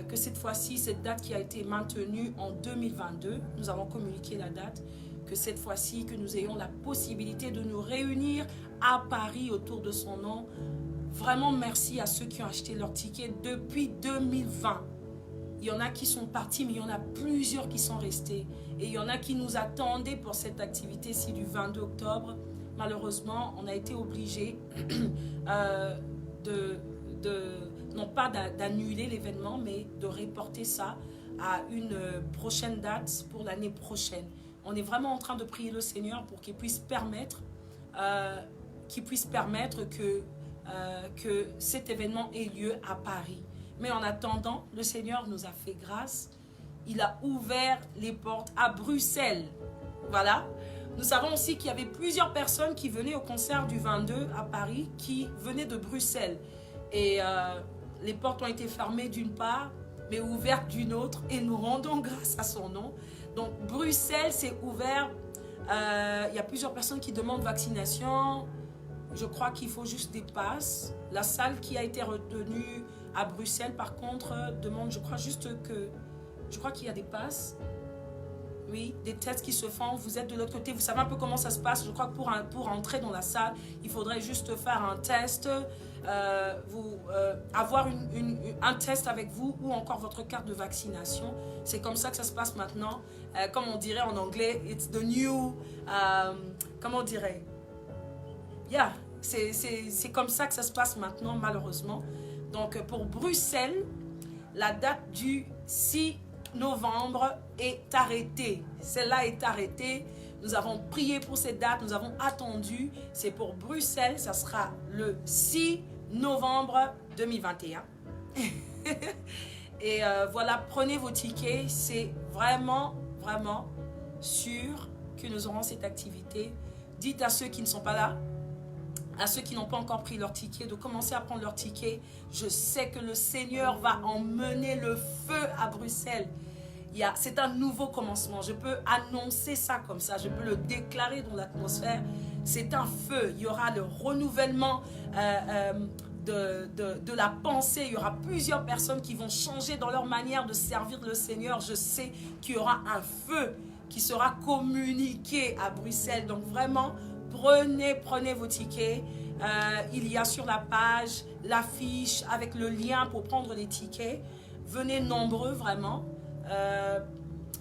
que cette fois-ci, cette date qui a été maintenue en 2022, nous avons communiqué la date, que cette fois-ci, que nous ayons la possibilité de nous réunir à Paris autour de son nom. Vraiment merci à ceux qui ont acheté leur ticket depuis 2020. Il y en a qui sont partis, mais il y en a plusieurs qui sont restés. Et il y en a qui nous attendaient pour cette activité-ci du 22 octobre. Malheureusement, on a été obligés non pas d'annuler l'événement, mais de reporter ça à une prochaine date pour l'année prochaine. On est vraiment en train de prier le Seigneur pour qu'il puisse permettre que cet événement ait lieu à Paris. Mais en attendant, le Seigneur nous a fait grâce. Il a ouvert les portes à Bruxelles. Voilà. Nous savons aussi qu'il y avait plusieurs personnes qui venaient au concert du 22 à Paris, qui venaient de Bruxelles. Et les portes ont été fermées d'une part, mais ouvertes d'une autre. Et nous rendons grâce à son nom. Donc, Bruxelles s'est ouvert. Il y a plusieurs personnes qui demandent vaccination. Je crois qu'il faut juste des passes. La salle qui a été retenue à Bruxelles, par contre, demande, je crois qu'il y a des passes. Oui, des tests qui se font. Vous êtes de l'autre côté. Vous savez un peu comment ça se passe. Je crois que pour entrer dans la salle, il faudrait juste faire un test. Avoir un test avec vous ou encore votre carte de vaccination. C'est comme ça que ça se passe maintenant. Comme on dirait en anglais, it's the new... comment on dirait? Yeah, c'est comme ça que ça se passe maintenant, malheureusement. Donc, pour Bruxelles, la date du 6 novembre est arrêtée. Celle-là est arrêtée. Nous avons prié pour cette date. Nous avons attendu. C'est pour Bruxelles. Ça sera le 6 novembre 2021. Et voilà, prenez vos tickets. C'est vraiment, vraiment sûr que nous aurons cette activité. Dites à ceux qui ne sont pas là, à ceux qui n'ont pas encore pris leur ticket, de commencer à prendre leur ticket. Je sais que le Seigneur va emmener le feu à Bruxelles. C'est un nouveau commencement. Je peux annoncer ça comme ça. Je peux le déclarer dans l'atmosphère. C'est un feu. Il y aura le renouvellement de la pensée. Il y aura plusieurs personnes qui vont changer dans leur manière de servir le Seigneur. Je sais qu'il y aura un feu qui sera communiqué à Bruxelles. Donc vraiment, prenez vos tickets. Il y a sur la page l'affiche avec le lien pour prendre les tickets. Venez nombreux, vraiment.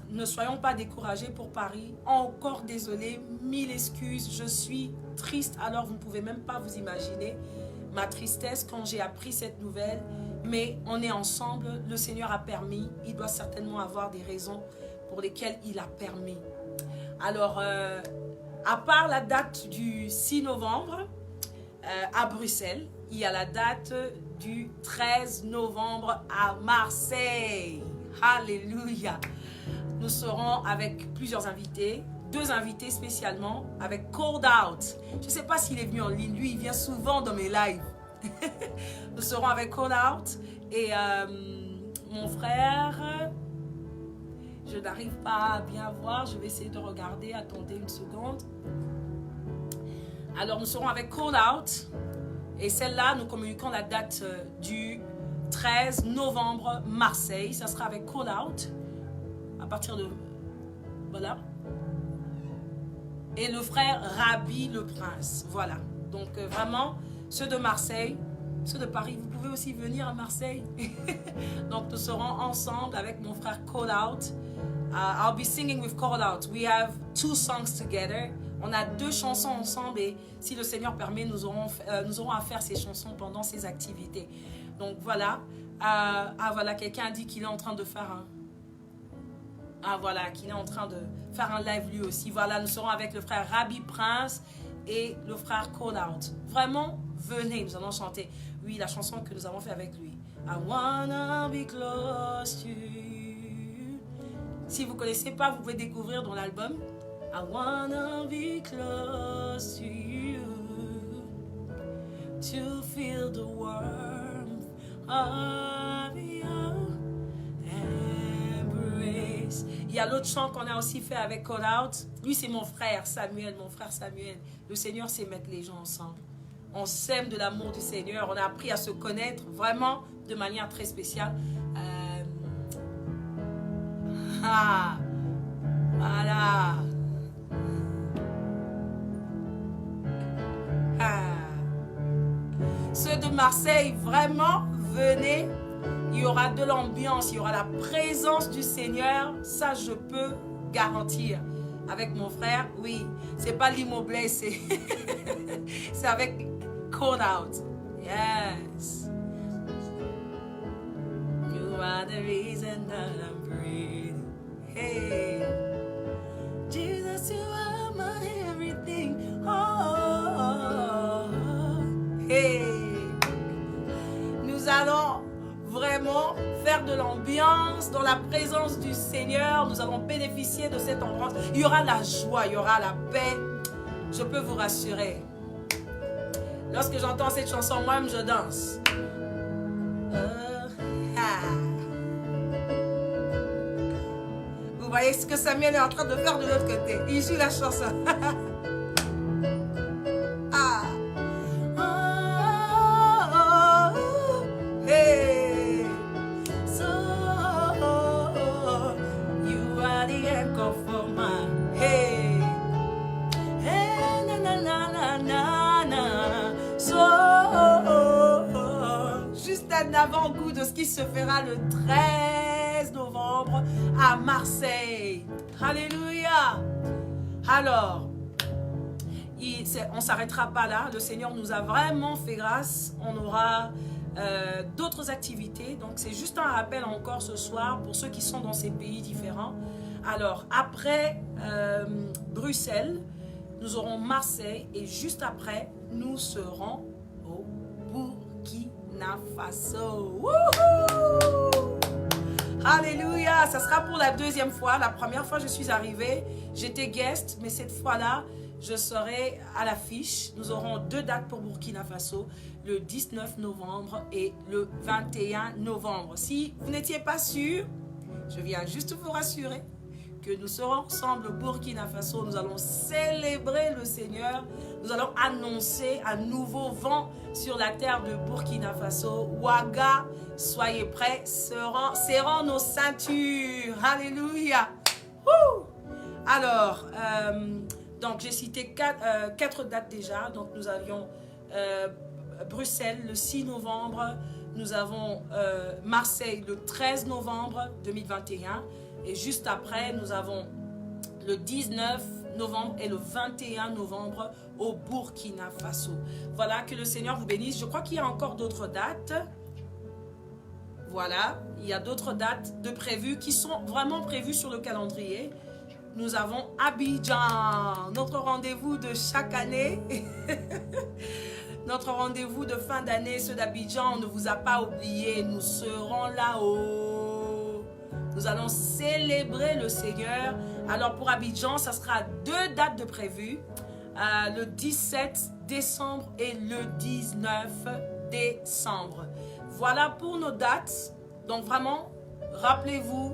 Ne soyons pas découragés pour Paris. Encore désolé, 1000 excuses. Je suis triste, alors vous ne pouvez même pas vous imaginer ma tristesse quand j'ai appris cette nouvelle. Mais on est ensemble. Le Seigneur a permis. Il doit certainement avoir des raisons pour lesquelles il a permis. Alors, à part la date du 6 novembre à Bruxelles, il y a la date du 13 novembre à Marseille. Alléluia. Nous serons avec plusieurs invités, 2 invités spécialement, avec Cold Out. Je ne sais pas s'il est venu en ligne, lui il vient souvent dans mes lives. Nous serons avec Cold Out et mon frère, je n'arrive pas à bien voir, je vais essayer de regarder, attendez une seconde. Alors nous serons avec Cold Out et celle-là nous communiquons la date du 13 novembre Marseille, ça sera avec Cold Out à partir de, voilà, et le frère Rabbi le Prince, voilà, donc vraiment ceux de Marseille, ceux de Paris, vous pouvez aussi venir à Marseille. Donc nous serons ensemble avec mon frère Call Out. I'll be singing with Call Out. We have 2 songs together. On a 2 chansons ensemble et si le Seigneur permet, nous aurons à faire ces chansons pendant ces activités. Donc voilà. Voilà, quelqu'un a dit qu'il est en train de faire qu'il est en train de faire un live lui aussi. Voilà, nous serons avec le frère Rabbi Prince et le frère Call Out. Vraiment, venez, nous allons chanter. Oui, la chanson que nous avons fait avec lui. I wanna be close to you. Si vous ne connaissez pas, vous pouvez découvrir dans l'album. I wanna be close to you, to feel the warmth of your embrace. Il y a l'autre chant qu'on a aussi fait avec Call Out. Lui, c'est mon frère Samuel, Le Seigneur sait mettre les gens ensemble. On s'aime de l'amour du Seigneur. On a appris à se connaître vraiment de manière très spéciale. Voilà. Ceux de Marseille, vraiment, venez. Il y aura de l'ambiance, il y aura la présence du Seigneur. Ça, je peux garantir. Avec mon frère, oui. C'est pas l'immobilier, c'est avec Call Out. Yes. You are the reason that I'm breathing. Hey. Jesus, you are my everything. Oh. Hey. Nous allons vraiment faire de l'ambiance dans la présence du Seigneur. Nous allons bénéficier de cette ambiance. Il y aura la joie, il y aura la paix. Je peux vous rassurer. Lorsque j'entends cette chanson, moi-même, je danse. Vous voyez ce que Samuel est en train de faire de l'autre côté. Il joue la chanson. Hey. So, you are the anchor for my hey. Hey, na na na na na na. So, juste un avant-goût de ce qui se fera le 13 novembre à Marseille. Alléluia. Alors, on ne s'arrêtera pas là. Le Seigneur nous a vraiment fait grâce. On aura d'autres activités. Donc, c'est juste un rappel encore ce soir pour ceux qui sont dans ces pays différents. Alors, après Bruxelles, nous aurons Marseille et juste après, nous serons au Burkina Faso. Wouhou! Alléluia! Ça sera pour la 2e fois. La première fois, je suis arrivée, j'étais guest, mais cette fois-là, je serai à l'affiche. Nous aurons 2 dates pour Burkina Faso, le 19 novembre et le 21 novembre. Si vous n'étiez pas sûr, je viens juste vous rassurer que nous serons ensemble au Burkina Faso. Nous allons célébrer le Seigneur. Nous allons annoncer un nouveau vent sur la terre de Burkina Faso. Ouaga, soyez prêts, serrons nos ceintures. Alléluia. Alors, donc j'ai cité 4 dates déjà. Donc nous avions Bruxelles le 6 novembre. Nous avons Marseille le 13 novembre 2021. Et juste après, nous avons le 19 novembre et le 21 novembre au Burkina Faso. Voilà, que le Seigneur vous bénisse. Je crois qu'il y a encore d'autres dates. Voilà, il y a d'autres dates de prévues qui sont vraiment prévues sur le calendrier. Nous avons Abidjan, notre rendez-vous de chaque année. Notre rendez-vous de fin d'année, ceux d'Abidjan, on ne vous a pas oublié. Nous serons là-haut. Nous allons célébrer le Seigneur. Alors pour Abidjan, ça sera 2 dates de prévues. Le 17 décembre et le 19 décembre. Voilà pour nos dates. Donc vraiment, rappelez-vous,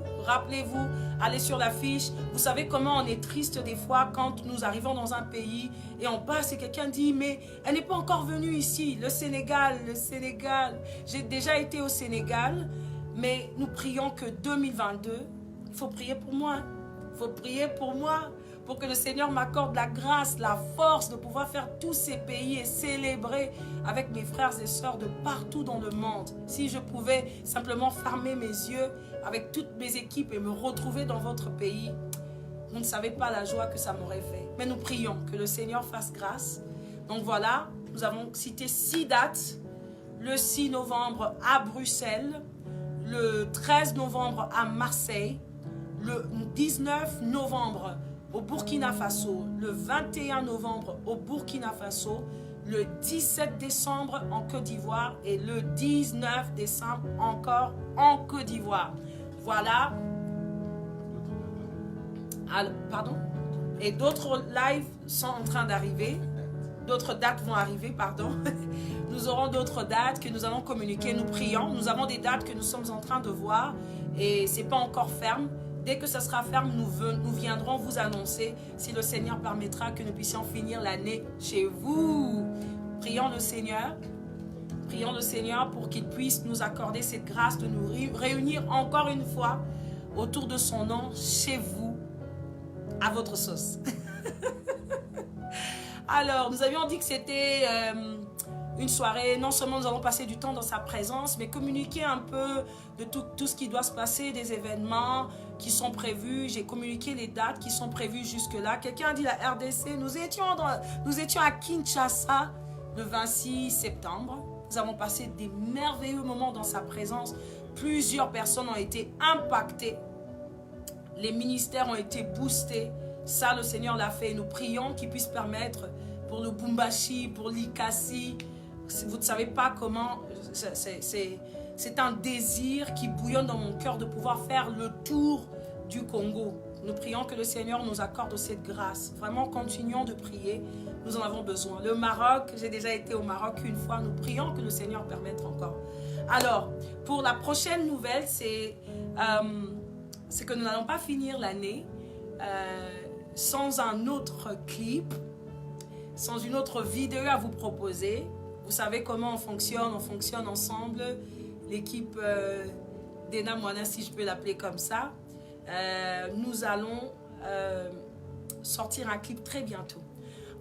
allez sur l'affiche. Vous savez comment on est triste des fois quand nous arrivons dans un pays et on passe et quelqu'un dit mais elle n'est pas encore venue ici. Le Sénégal. J'ai déjà été au Sénégal, mais nous prions que 2022, il faut prier pour moi. Il faut prier pour moi. Pour que le Seigneur m'accorde la grâce, la force de pouvoir faire tous ces pays et célébrer avec mes frères et sœurs de partout dans le monde. Si je pouvais simplement fermer mes yeux avec toutes mes équipes et me retrouver dans votre pays, vous ne savez pas la joie que ça m'aurait fait. Mais nous prions que le Seigneur fasse grâce. Donc voilà, nous avons cité 6 dates. Le 6 novembre à Bruxelles, le 13 novembre à Marseille, le 19 novembre au Burkina Faso, le 21 novembre au Burkina Faso, le 17 décembre en Côte d'Ivoire et le 19 décembre encore en Côte d'Ivoire. Voilà. Alors, pardon? Et d'autres lives sont en train d'arriver. D'autres dates vont arriver, pardon. Nous aurons d'autres dates que nous allons communiquer. Nous prions. Nous avons des dates que nous sommes en train de voir et ce n'est pas encore ferme. Dès que ça sera ferme, nous viendrons vous annoncer si le Seigneur permettra que nous puissions finir l'année chez vous. Prions le Seigneur. Prions le Seigneur pour qu'il puisse nous accorder cette grâce de nous réunir encore une fois autour de son nom chez vous, à votre sauce. Alors, nous avions dit que c'était une soirée, non seulement nous allons passer du temps dans sa présence, mais communiquer un peu de tout ce qui doit se passer, des événements qui sont prévus. J'ai communiqué les dates qui sont prévues jusque-là. Quelqu'un a dit la RDC, nous étions à Kinshasa le 26 septembre. Nous avons passé des merveilleux moments dans sa présence. Plusieurs personnes ont été impactées. Les ministères ont été boostés. Ça, le Seigneur l'a fait. Nous prions qu'il puisse permettre pour le Bumbashi, pour l'Ikasi. Vous ne savez pas comment, c'est un désir qui bouillonne dans mon cœur de pouvoir faire le tour du Congo. Nous prions que le Seigneur nous accorde cette grâce. Vraiment, continuons de prier. Nous en avons besoin. Le Maroc, j'ai déjà été au Maroc une fois. Nous prions que le Seigneur permette encore. Alors, pour la prochaine nouvelle, c'est que nous n'allons pas finir l'année sans un autre clip, sans une autre vidéo à vous proposer. Vous savez comment on fonctionne ensemble. L'équipe d'Ena Moana, si je peux l'appeler comme ça. Nous allons sortir un clip très bientôt.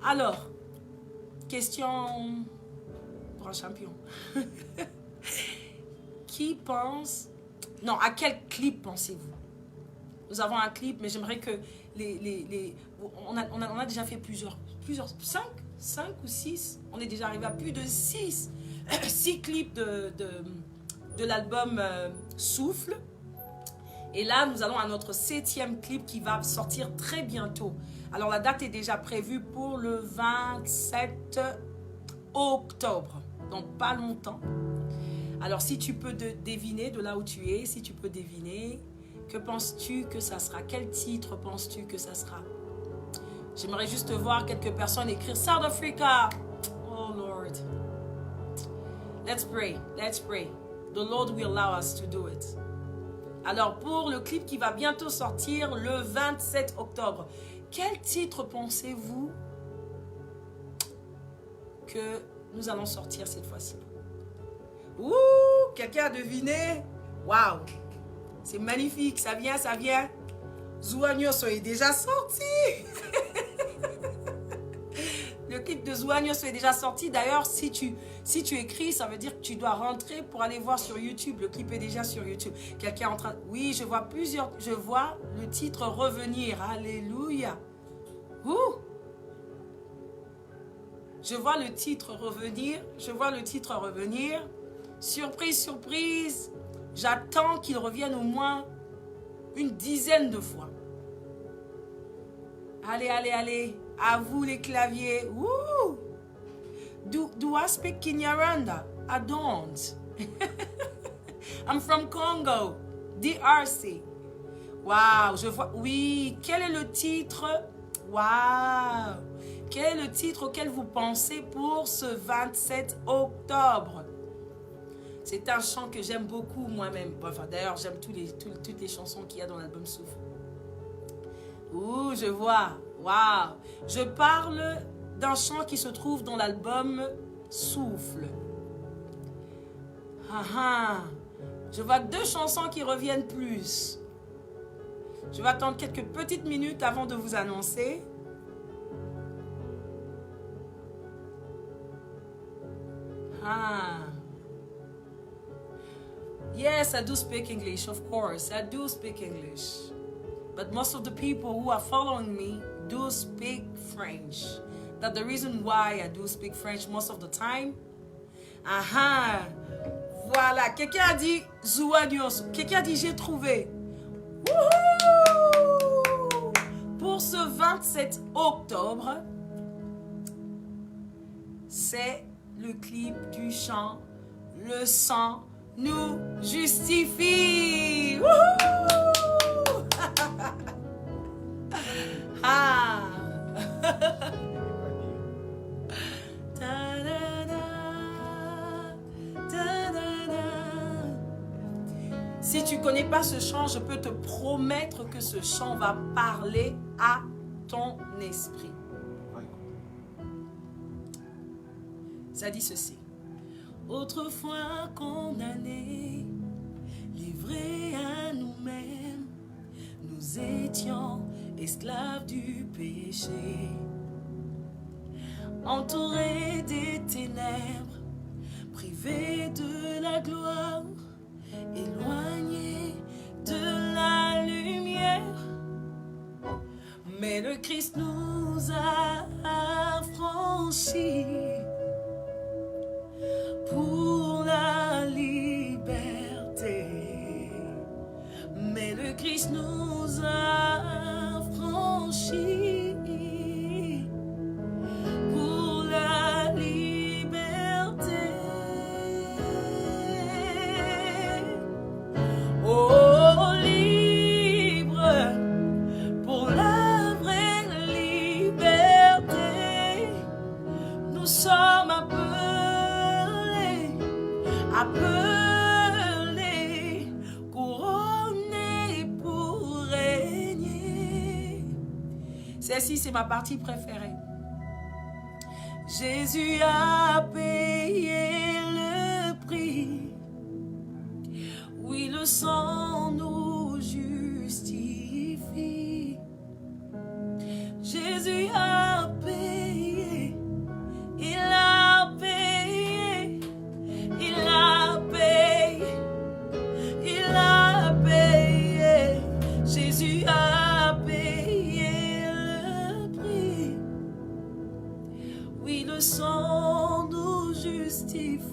Alors, question grand champion. Qui pense... Non, à quel clip pensez-vous? Nous avons un clip, mais j'aimerais que on a déjà fait plusieurs 5 ou 6. On est déjà arrivé à plus de 6 clips de l'album Souffle. Et là, nous allons à notre 7e clip qui va sortir très bientôt. Alors, la date est déjà prévue pour le 27 octobre. Donc, pas longtemps. Alors, si tu peux deviner de là où tu es, si tu peux deviner, que penses-tu que ça sera? Quel titre penses-tu que ça sera? J'aimerais juste voir quelques personnes écrire South Africa. Oh Lord. Let's pray. Let's pray. The Lord will allow us to do it. Alors, pour le clip qui va bientôt sortir le 27 octobre, quel titre pensez-vous que nous allons sortir cette fois-ci? Ouh, quelqu'un a deviné? Waouh, c'est magnifique, ça vient. Zouagnoso est déjà sorti. Le clip de Zouagnoso est déjà sorti. D'ailleurs, si tu écris, ça veut dire que tu dois rentrer pour aller voir sur YouTube. Le clip est déjà sur YouTube. Quelqu'un est en train... Oui, je vois le titre Revenir. Alléluia. Ouh. Je vois le titre Revenir. Surprise, surprise. J'attends qu'il revienne au moins une dizaine de fois. Allez. À vous les claviers. Ouh. Do I speak Kinyarwanda? I don't. I'm from Congo, DRC. Wow, je vois. Oui, quel est le titre? Wow. Quel est le titre auquel vous pensez pour ce 27 octobre? C'est un chant que j'aime beaucoup moi-même. Enfin, d'ailleurs, j'aime toutes les chansons qu'il y a dans l'album Souffle. Ouh, je vois. Waouh. Je parle d'un chant qui se trouve dans l'album Souffle. Ah ah. Je vois 2 chansons qui reviennent plus. Je vais attendre quelques petites minutes avant de vous annoncer. Ah. Yes, I do speak English, of course. I do speak English. But most of the people who are following me do speak French. That's the reason why I do speak French most of the time. Aha. Voilà. Quelqu'un a dit Zouanios. Quelqu'un a dit j'ai trouvé. Wouhou! Pour ce 27 octobre, c'est le clip du chant Le sang nous justifie. Wouhou! Ah. Si tu ne connais pas ce chant, je peux te promettre que ce chant va parler à ton esprit. Ça dit ceci. Autrefois condamnés, livrés à nous-mêmes, nous étions esclaves du péché, entourés des ténèbres, privés de la gloire, éloignés de la lumière. Mais le Christ nous a affranchis pour la liberté. Mais le Christ nous a affranchis pour la liberté. Oh, libre pour la vraie liberté. Nous sommes appelés, couronnés pour régner. Celle-ci, c'est ma partie préférée. Jésus a payé le prix. Oui, le sang nous justifie. Jésus a payé. Il a payé. Il a payé. Il a payé. Jésus a payé le prix. Oui, le sang nous justifie.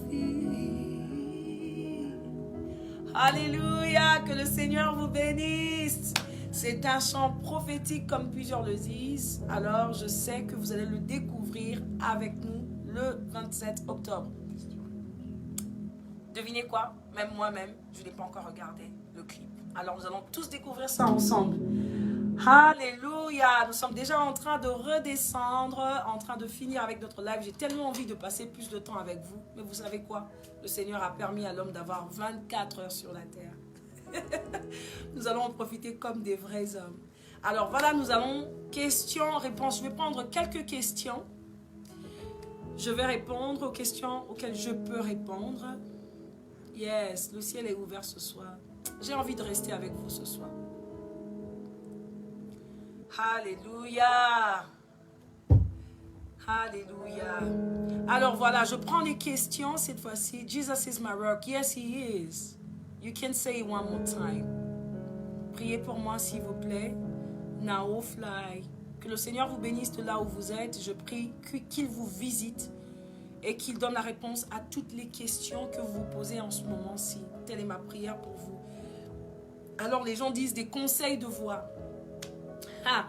Alléluia, que le Seigneur vous bénisse. C'est un chant prophétique comme plusieurs le disent. Alors je sais que vous allez le découvrir avec nous le 27 octobre. Devinez quoi? Même moi-même, je n'ai pas encore regardé le clip. Alors nous allons tous découvrir ça ensemble. Alléluia. Nous sommes déjà en train de redescendre, en train de finir avec notre live. J'ai tellement envie de passer plus de temps avec vous. Mais vous savez quoi? Le Seigneur a permis à l'homme d'avoir 24 heures sur la terre. Nous allons en profiter comme des vrais hommes. Alors voilà, nous allons questions, réponses. Je vais prendre quelques questions. Je vais répondre aux questions auxquelles je peux répondre. Yes, le ciel est ouvert ce soir. J'ai envie de rester avec vous ce soir. Alléluia. Alléluia. Alors voilà, je prends les questions cette fois-ci. Jesus is my rock. Yes, he is. You can say it one more time. Priez pour moi, s'il vous plaît. Now fly. Que le Seigneur vous bénisse de là où vous êtes. Je prie qu'il vous visite et qu'il donne la réponse à toutes les questions que vous vous posez en ce moment-ci. Telle est ma prière pour vous. Alors les gens disent des conseils de voix. Ah,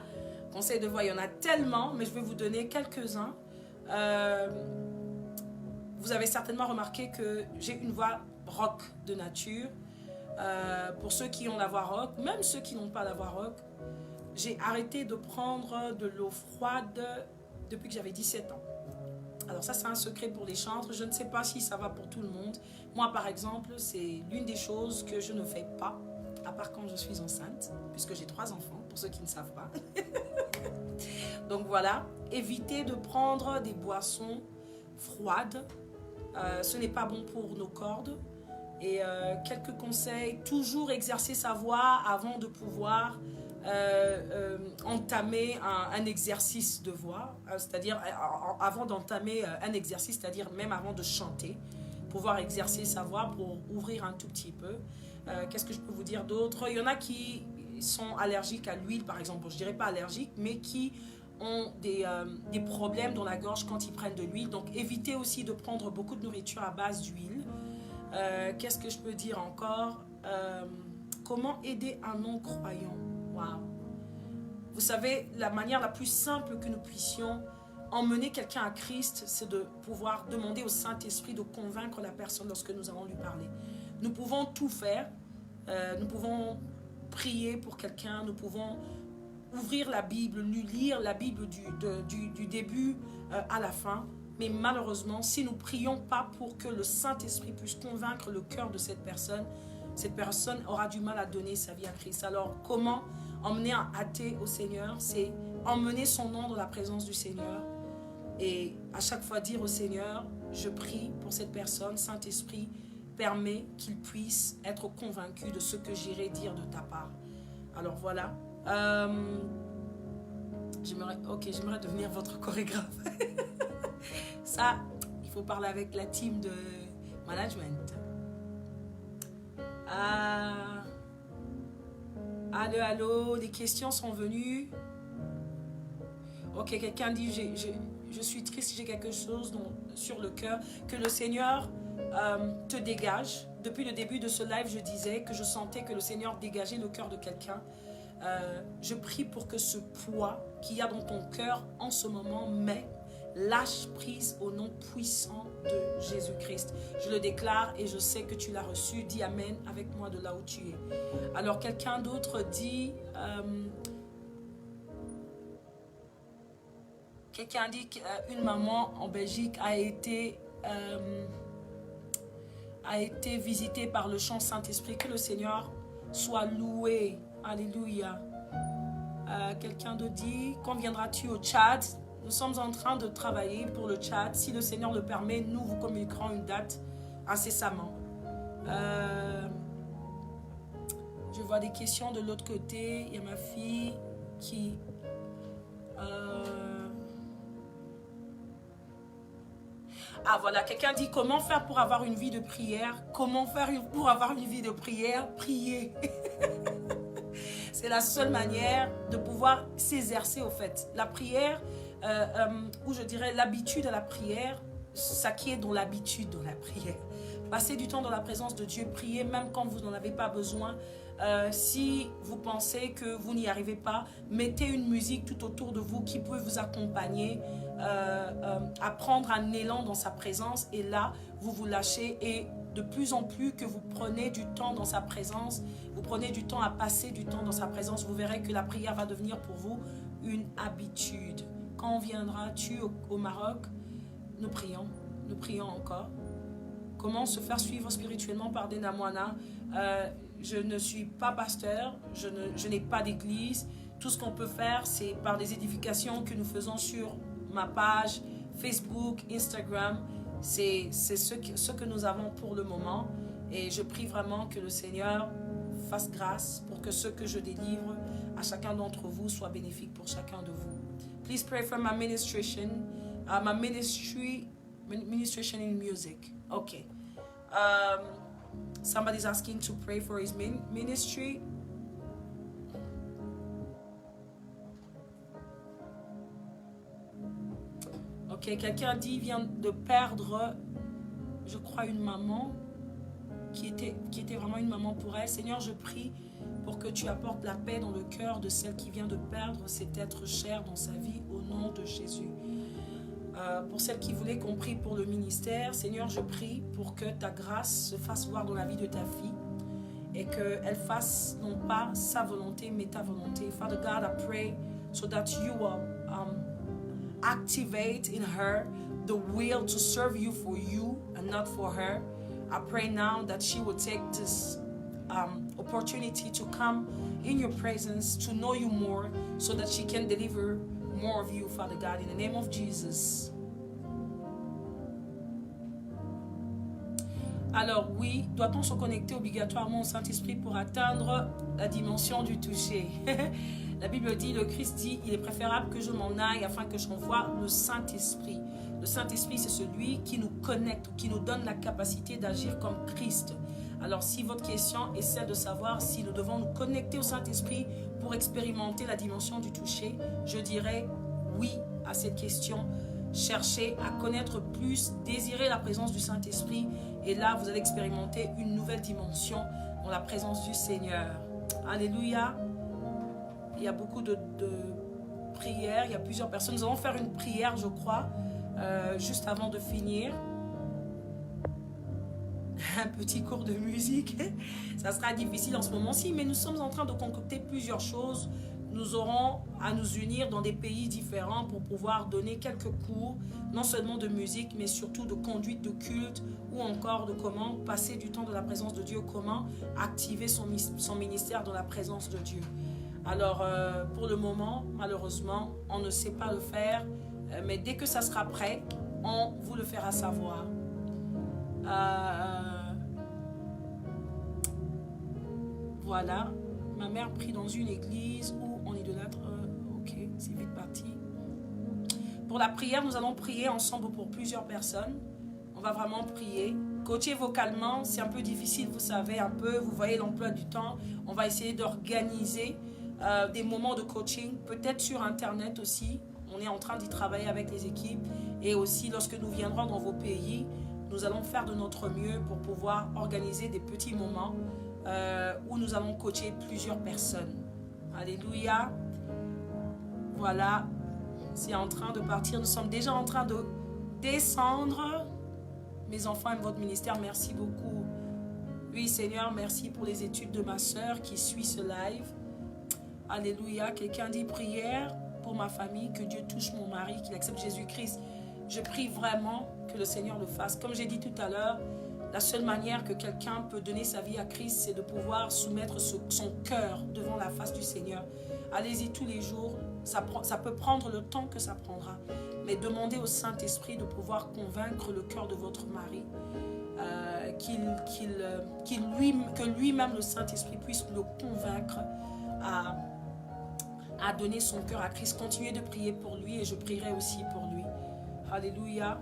conseils de voix, il y en a tellement, mais je vais vous donner quelques-uns. vous avez certainement remarqué que j'ai une voix rock de nature. Pour ceux qui ont la voix rock, même ceux qui n'ont pas la voix rock, j'ai arrêté de prendre de l'eau froide depuis que j'avais 17 ans. Alors ça, c'est un secret pour les chantres. Je ne sais pas si ça va pour tout le monde. Moi, par exemple, c'est l'une des choses que je ne fais pas, à part quand je suis enceinte, puisque j'ai 3 enfants, pour ceux qui ne savent pas. Donc voilà, évitez de prendre des boissons froides. Ce n'est pas bon pour nos cordes. Et quelques conseils, toujours exercer sa voix avant de pouvoir entamer un exercice de voix, c'est-à-dire avant d'entamer un exercice, c'est-à-dire même avant de chanter, pouvoir exercer sa voix pour ouvrir un tout petit peu. Qu'est-ce que je peux vous dire d'autre? Il y en a qui sont allergiques à l'huile, par exemple. Bon, je ne dirais pas allergiques, mais qui ont des problèmes dans la gorge quand ils prennent de l'huile. Donc, évitez aussi de prendre beaucoup de nourriture à base d'huile. Qu'est-ce que je peux dire encore? Comment aider un non-croyant? Wow. Vous savez, la manière la plus simple que nous puissions emmener quelqu'un à Christ, c'est de pouvoir demander au Saint-Esprit de convaincre la personne lorsque nous allons lui parler. Nous pouvons tout faire. Nous pouvons prier pour quelqu'un. Nous pouvons ouvrir la Bible, lui lire la Bible du début à la fin. Mais malheureusement, si nous ne prions pas pour que le Saint-Esprit puisse convaincre le cœur de cette personne aura du mal à donner sa vie à Christ. Alors, comment emmener un athée au Seigneur? C'est emmener son nom dans la présence du Seigneur et à chaque fois dire au Seigneur, je prie pour cette personne, Saint-Esprit, permet qu'il puisse être convaincu de ce que j'irai dire de ta part. Alors voilà. J'aimerais devenir votre chorégraphe. Ça, il faut parler avec la team de management. Allô, les questions sont venues. Ok, quelqu'un dit, je suis triste, j'ai quelque chose sur le cœur. Que le Seigneur te dégage. Depuis le début de ce live, je disais que je sentais que le Seigneur dégageait le cœur de quelqu'un. Je prie pour que ce poids qu'il y a dans ton cœur en ce moment, lâche prise au nom puissant de Jésus-Christ. Je le déclare et je sais que tu l'as reçu. Dis Amen avec moi de là où tu es. Alors quelqu'un d'autre dit... quelqu'un dit qu'une maman en Belgique a été visitée par le chant Saint-Esprit. Que le Seigneur soit loué. Alléluia. Quelqu'un d'autre dit, quand viendras-tu au Tchad? Nous sommes en train de travailler pour le Tchad. Si le Seigneur le permet, nous vous communiquerons une date incessamment. Je vois des questions de l'autre côté. Il y a ma fille qui... Ah voilà, quelqu'un dit comment faire pour avoir une vie de prière? Comment faire pour avoir une vie de prière? Prier. C'est la seule manière de pouvoir s'exercer au fait. La prière, ou je dirais l'habitude à la prière, ça qui est dans l'habitude dans la prière. Passez du temps dans la présence de Dieu, priez même quand vous n'en avez pas besoin. Si vous pensez que vous n'y arrivez pas, mettez une musique tout autour de vous qui peut vous accompagner à prendre un élan dans sa présence. Et là, vous vous lâchez et de plus en plus que vous prenez du temps dans sa présence, vous prenez du temps à passer du temps dans sa présence, vous verrez que la prière va devenir pour vous une habitude. Quand viendras-tu au Maroc? Nous prions encore. Comment se faire suivre spirituellement par des Namoana? Je ne suis pas pasteur, je n'ai pas d'église. Tout ce qu'on peut faire, c'est par des édifications que nous faisons sur ma page Facebook, Instagram. C'est ce que nous avons pour le moment. Et je prie vraiment que le Seigneur fasse grâce pour que ce que je délivre à chacun d'entre vous soit bénéfique pour chacun de vous. Please pray for my ministration. Ministration in music. Okay. Somebody's asking to pray for his ministry. Ok, quelqu'un dit vient de perdre, je crois, une maman qui était vraiment une maman pour elle. Seigneur, je prie pour que tu apportes la paix dans le cœur de celle qui vient de perdre cet être cher dans sa vie au nom de Jésus. Pour celles qui voulaient qu'on prie pour le ministère, Seigneur, je prie pour que ta grâce se fasse voir dans la vie de ta fille et qu'elle fasse non pas sa volonté, mais ta volonté. Father God, I pray so that you will activate in her the will to serve you for you and not for her. I pray now that she will take this opportunity to come in your presence, to know you more, so that she can deliver more of you, Father God, in the name of Jesus. Alors oui, doit-on se connecter obligatoirement au Saint-Esprit pour atteindre la dimension du toucher? La Bible dit, le Christ dit, il est préférable que je m'en aille afin que j'envoie le Saint-Esprit. Le Saint-Esprit, c'est celui qui nous connecte, qui nous donne la capacité d'agir comme Christ. Alors si votre question est celle de savoir si nous devons nous connecter au Saint-Esprit pour expérimenter la dimension du toucher, je dirais oui à cette question. Cherchez à connaître plus, désirez la présence du Saint-Esprit et là vous allez expérimenter une nouvelle dimension dans la présence du Seigneur. Alléluia. Il y a beaucoup de prières, il y a plusieurs personnes. Nous allons faire une prière, je crois, juste avant de finir. Un petit cours de musique, ça sera difficile en ce moment-ci, mais nous sommes en train de concocter plusieurs choses. Nous aurons à nous unir dans des pays différents pour pouvoir donner quelques cours, non seulement de musique, mais surtout de conduite de culte ou encore de comment passer du temps de la présence de Dieu, comment activer son ministère dans la présence de Dieu. Alors, pour le moment, malheureusement, on ne sait pas le faire, mais dès que ça sera prêt, on vous le fera savoir. Voilà, ma mère prie dans une église où on idolâtre. Ok, c'est vite parti. Pour la prière, nous allons prier ensemble pour plusieurs personnes. On va vraiment prier. Coacher vocalement, c'est un peu difficile, vous savez, un peu. Vous voyez l'emploi du temps. On va essayer d'organiser des moments de coaching, peut-être sur Internet aussi. On est en train d'y travailler avec les équipes. Et aussi, lorsque nous viendrons dans vos pays, nous allons faire de notre mieux pour pouvoir organiser des petits moments où nous allons coacher plusieurs personnes. Alléluia. Voilà, c'est en train de partir. Nous sommes déjà en train de descendre. Mes enfants aiment votre ministère, merci beaucoup. Oui, Seigneur, merci pour les études de ma soeur qui suit ce live. Alléluia. Quelqu'un dit prière pour ma famille, que Dieu touche mon mari, qu'il accepte Jésus-Christ. Je prie vraiment que le Seigneur le fasse. Comme j'ai dit tout à l'heure, la seule manière que quelqu'un peut donner sa vie à Christ, c'est de pouvoir soumettre son cœur devant la face du Seigneur. Allez-y tous les jours. Ça peut prendre le temps que ça prendra. Mais demandez au Saint-Esprit de pouvoir convaincre le cœur de votre mari. Que lui-même, le Saint-Esprit, puisse le convaincre à donner son cœur à Christ. Continuez de prier pour lui et je prierai aussi pour lui. Alléluia.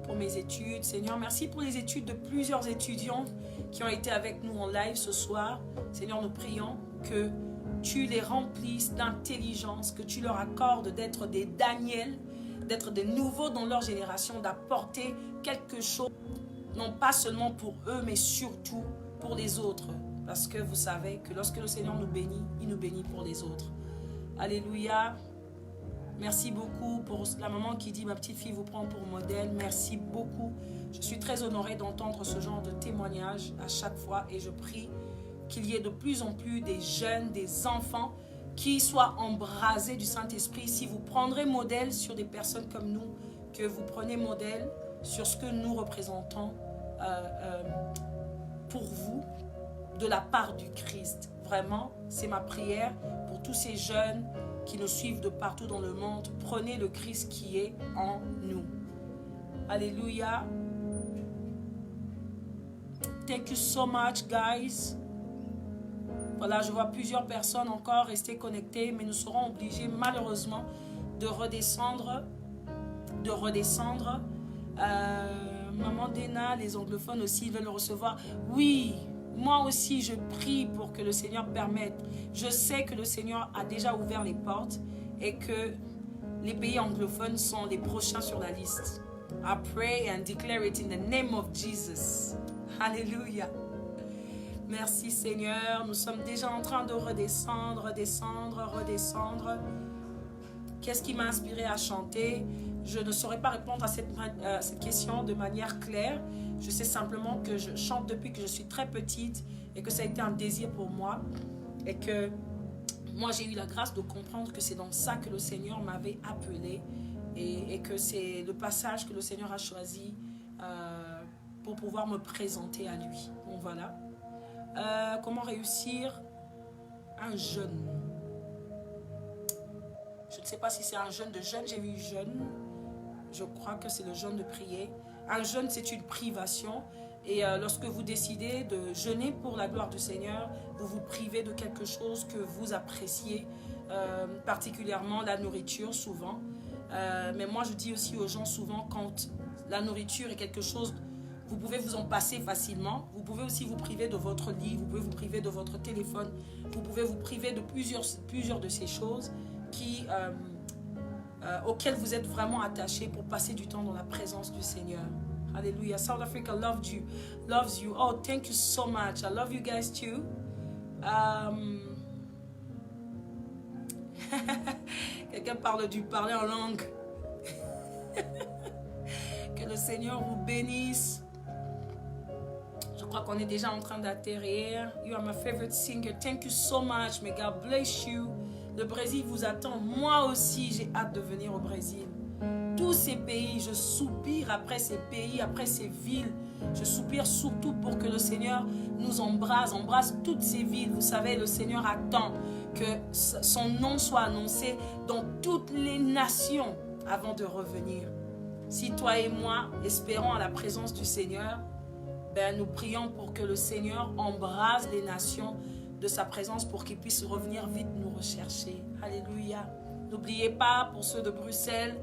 Pour mes études, Seigneur, merci pour les études de plusieurs étudiants qui ont été avec nous en live ce soir. Seigneur, nous prions que tu les remplisses d'intelligence, que tu leur accordes d'être des Daniel, d'être des nouveaux dans leur génération, d'apporter quelque chose, non pas seulement pour eux, mais surtout pour les autres. Parce que vous savez que lorsque le Seigneur nous bénit, il nous bénit pour les autres. Alléluia. Merci beaucoup pour la maman qui dit « Ma petite fille vous prend pour modèle ». Merci beaucoup. Je suis très honorée d'entendre ce genre de témoignage à chaque fois et je prie qu'il y ait de plus en plus des jeunes, des enfants qui soient embrasés du Saint-Esprit. Si vous prendrez modèle sur des personnes comme nous, que vous prenez modèle sur ce que nous représentons pour vous de la part du Christ. Vraiment, c'est ma prière pour tous ces jeunes qui nous suivent de partout dans le monde. Prenez le Christ qui est en nous. Alléluia. Thank you so much, guys. Voilà, je vois plusieurs personnes encore rester connectées, mais nous serons obligés malheureusement de redescendre. Maman Dena, les anglophones aussi veulent le recevoir. Oui, moi aussi je prie pour que le Seigneur permette. Je sais que le Seigneur a déjà ouvert les portes et que les pays anglophones sont les prochains sur la liste. I pray and declare it in the name of Jesus. Alléluia. Merci Seigneur. Nous sommes déjà en train de redescendre. Qu'est-ce qui m'a inspiré à chanter? Je ne saurais pas répondre à cette question de manière claire. Je sais simplement que je chante depuis que je suis très petite et que ça a été un désir pour moi. Et que moi, j'ai eu la grâce de comprendre que c'est dans ça que le Seigneur m'avait appelé et que c'est le passage que le Seigneur a choisi pour pouvoir me présenter à lui. Donc voilà. Comment réussir un jeûne? Je ne sais pas si c'est un jeûne de jeûne. J'ai vu jeûne. Je crois que c'est le jeûne de prier. Un jeûne, c'est une privation. Et lorsque vous décidez de jeûner pour la gloire du Seigneur, vous vous privez de quelque chose que vous appréciez, particulièrement la nourriture souvent. Mais moi, je dis aussi aux gens souvent, quand la nourriture est quelque chose, vous pouvez vous en passer facilement. Vous pouvez aussi vous priver de votre lit, vous pouvez vous priver de votre téléphone, vous pouvez vous priver de plusieurs de ces choses auxquelles vous êtes vraiment attachés pour passer du temps dans la présence du Seigneur. Hallelujah. South Africa loves you. Oh, thank you so much. I love you guys too. Quelqu'un parler en langue. Que le Seigneur vous bénisse. Je crois qu'on est déjà en train d'atterrir. You are my favorite singer. Thank you so much. May God bless you. Le Brésil vous attend. Moi aussi, j'ai hâte de venir au Brésil. Tous ces pays, je soupire après ces pays, après ces villes. Je soupire surtout pour que le Seigneur nous embrasse toutes ces villes. Vous savez, le Seigneur attend que son nom soit annoncé dans toutes les nations avant de revenir. Si toi et moi espérons à la présence du Seigneur, nous prions pour que le Seigneur embrasse les nations de sa présence pour qu'il puisse revenir vite nous rechercher. Alléluia. N'oubliez pas, pour ceux de Bruxelles,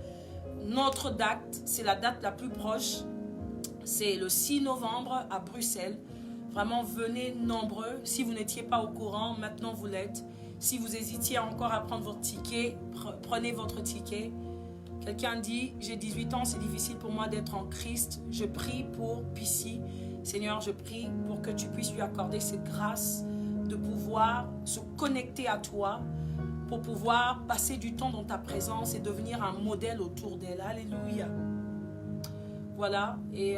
notre date, c'est la date la plus proche. C'est le 6 novembre à Bruxelles. Vraiment, venez nombreux. Si vous n'étiez pas au courant, maintenant vous l'êtes. Si vous hésitiez encore à prendre votre ticket, prenez votre ticket. Quelqu'un dit, j'ai 18 ans, c'est difficile pour moi d'être en Christ. Je prie pour Pissi. Seigneur, je prie pour que tu puisses lui accorder cette grâce de pouvoir se connecter à toi, pour pouvoir passer du temps dans ta présence et devenir un modèle autour d'elle. Alléluia. Voilà. Et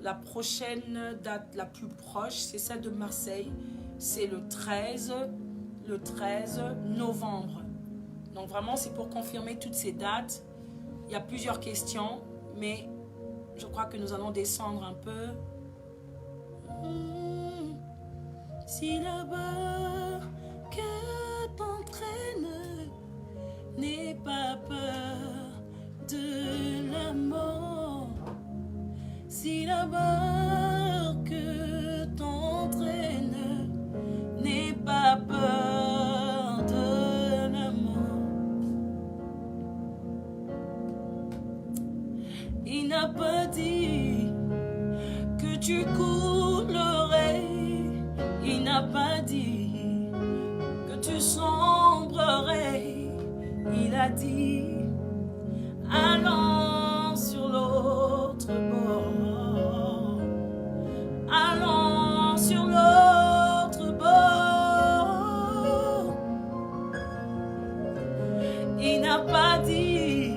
la prochaine date la plus proche, c'est celle de Marseille. C'est le 13 novembre. Donc vraiment, c'est pour confirmer toutes ces dates. Il y a plusieurs questions, mais je crois que nous allons descendre un peu. Si là-bas que t'entraîne, n'aie pas peur de la mort. Si là-bas que t'entraîne, n'aie pas peur de la mort. Il n'a pas dit que tu coulerais. Il n'a pas dit que tu sombrerais. Il a dit, allons sur l'autre bord. Allons sur l'autre bord. Il n'a pas dit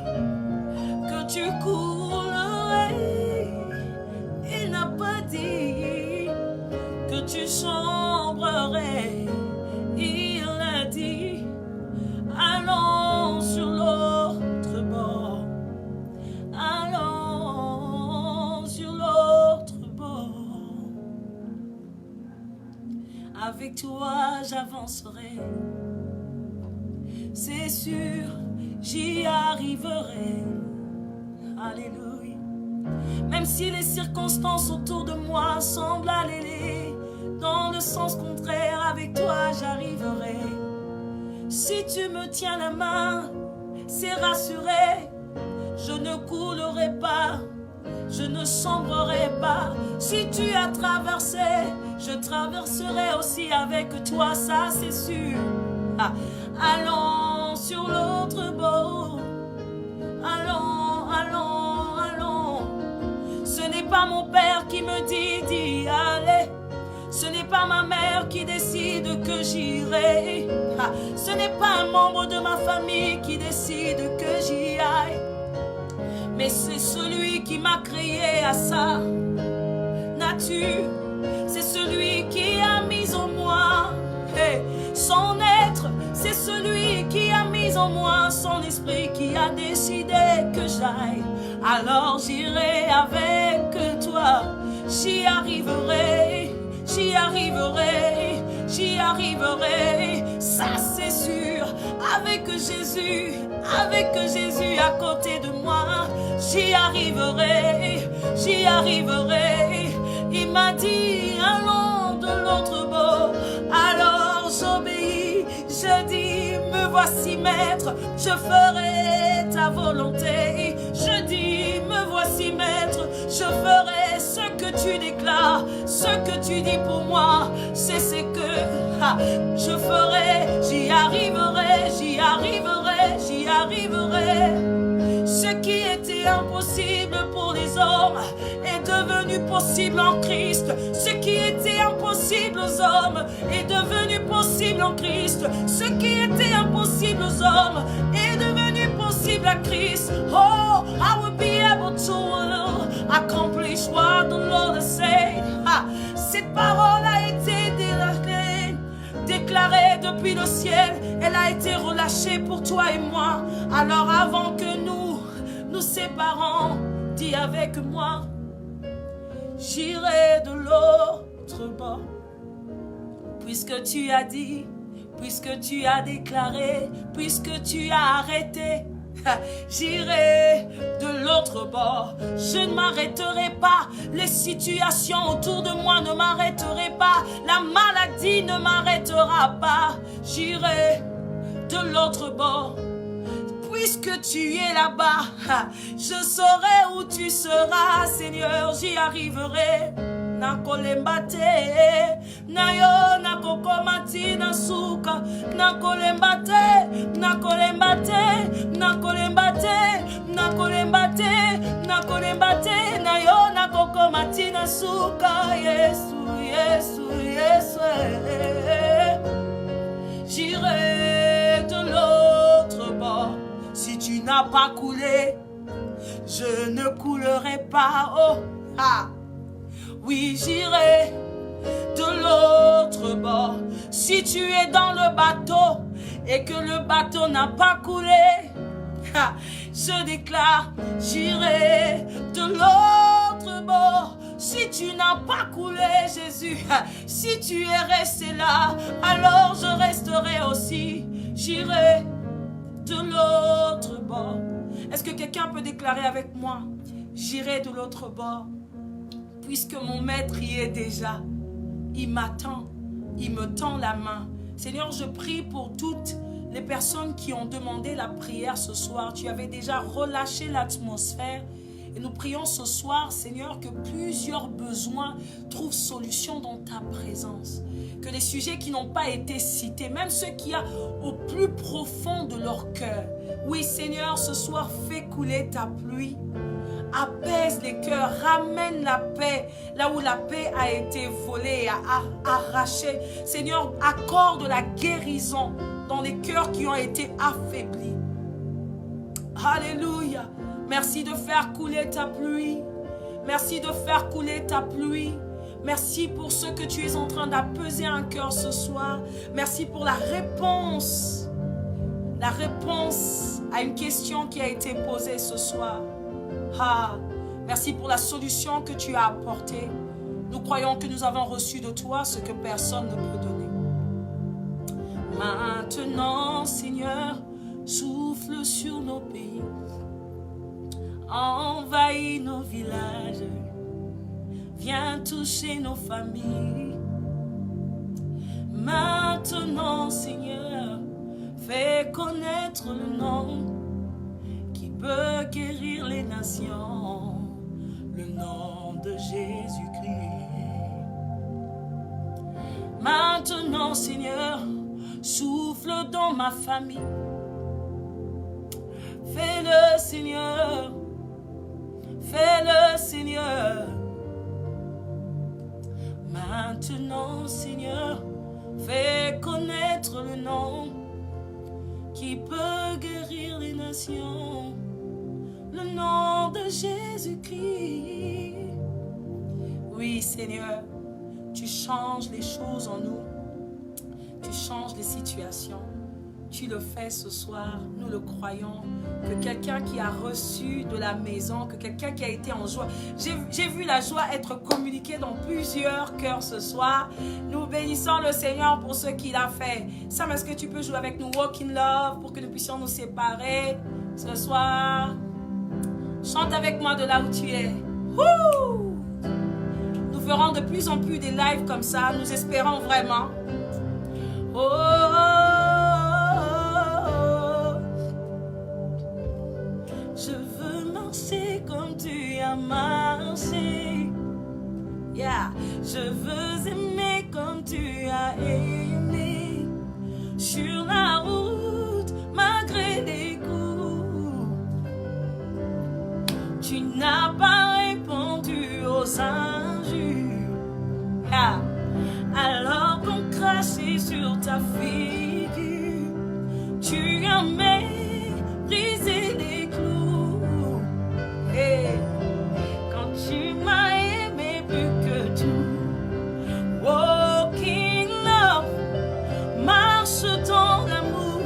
que tu coulerais. Il n'a pas dit que tu sombrerais. Il a dit, allons sur l'autre bord. Allons sur l'autre bord. Avec toi j'avancerai. C'est sûr, j'y arriverai. Alléluia. Même si les circonstances autour de moi semblent aller dans le sens contraire, avec toi j'arriverai. Si tu me tiens la main, c'est rassuré. Je ne coulerai pas, je ne sombrerai pas. Si tu as traversé, je traverserai aussi avec toi, ça c'est sûr. Allons sur l'autre bord. Allons, allons, allons. Ce n'est pas mon père qui me dit d'y aller. Ce n'est pas ma mère qui décide que j'irai. Ce n'est pas un membre de ma famille qui décide que j'y aille. Mais c'est celui qui m'a créé à sa nature. C'est celui qui a mis en moi son être. C'est celui qui a mis en moi son esprit, qui a décidé que j'aille. Alors j'irai avec toi. J'y arriverai, j'y arriverai, j'y arriverai. Ça c'est sûr. Avec Jésus à côté de moi, j'y arriverai, j'y arriverai. Il m'a dit allons de l'autre bord. Alors j'obéis, je dis me voici maître, je ferai ta volonté. Je dis me voici maître, je ferai ce que tu déclares, ce que tu dis pour moi. C'est ce que je ferai, j'y arriverai, j'y arriverai, j'y arriverai. Ce qui était impossible pour les hommes est devenu possible en Christ. Ce qui était impossible aux hommes est devenu possible en Christ. Ce qui était impossible aux hommes est devenu possible à Christ. Oh, I will be able to accomplish what the Lord has said. Cette parole a été déclarée depuis le ciel. Elle a été relâchée pour toi et moi. Alors avant que nous séparons, dis avec moi, j'irai de l'autre bord. Puisque tu as dit, puisque tu as déclaré, puisque tu as arrêté, j'irai de l'autre bord. Je ne m'arrêterai pas. Les situations autour de moi ne m'arrêteraient pas. La maladie ne m'arrêtera pas. J'irai de l'autre bord. Puisque tu es là-bas, je saurai où tu seras, Seigneur, j'y arriverai. Nakolembate, nayo nakokomati nasuka, nakolembate, nakolembate, nakolembate, nakolembate, nakolembate, nayo nakokomati nasuka, Yesu, Yesu, Yesu. J'irai de l'autre bord. Si tu n'as pas coulé, je ne coulerai pas. Oh, ah. Oui, j'irai de l'autre bord. Si tu es dans le bateau et que le bateau n'a pas coulé, je déclare, j'irai de l'autre bord. Si tu n'as pas coulé, Jésus, si tu es resté là, alors je resterai aussi. J'irai de l'autre bord. Est-ce que quelqu'un peut déclarer avec moi, j'irai de l'autre bord? Puisque mon maître y est déjà, il m'attend, il me tend la main. Seigneur, je prie pour toutes les personnes qui ont demandé la prière ce soir. Tu avais déjà relâché l'atmosphère. Et nous prions ce soir, Seigneur, que plusieurs besoins trouvent solution dans ta présence. Que les sujets qui n'ont pas été cités, même ceux qui y a au plus profond de leur cœur. Oui, Seigneur, ce soir, fais couler ta pluie. Apaise les cœurs, ramène la paix là où la paix a été volée, arrachée. Seigneur, accorde la guérison dans les cœurs qui ont été affaiblis. Alléluia. Merci de faire couler ta pluie. Merci de faire couler ta pluie. Merci pour ce que tu es en train d'apaiser un cœur ce soir. Merci pour la réponse. La réponse à une question qui a été posée ce soir. Merci pour la solution que tu as apportée. Nous croyons que nous avons reçu de toi ce que personne ne peut donner. Maintenant, Seigneur, souffle sur nos pays. Envahis nos villages. Viens toucher nos familles. Maintenant, Seigneur, fais connaître le nom qui peut guérir les nations, le nom de Jésus-Christ. Maintenant, Seigneur, souffle dans ma famille. Fais-le, Seigneur. Fais-le, Seigneur. Maintenant, Seigneur, fais connaître le nom qui peut guérir les nations, le nom de Jésus-Christ. Oui, Seigneur, tu changes les choses en nous, tu changes les situations. Tu le fais ce soir, nous le croyons, que quelqu'un qui a reçu de la maison, que quelqu'un qui a été en joie. J'ai vu la joie être communiquée dans plusieurs cœurs ce soir. Nous bénissons le Seigneur pour ce qu'il a fait. Sam, est-ce que tu peux jouer avec nous Walk in Love pour que nous puissions nous séparer ce soir? Chante avec moi de là où tu es. Woo! Nous ferons de plus en plus des lives comme ça, nous espérons vraiment. Oh, je veux marcher comme tu as marché. Yeah. Je veux aimer comme tu as aimé. Sur la route, malgré les coups. Tu n'as pas répondu aux injures. Yeah. Alors qu'on crachait sur ta figure, tu as brisé les clous. Hey. Quand tu m'as aimé plus que tout, walking love, marche dans l'amour.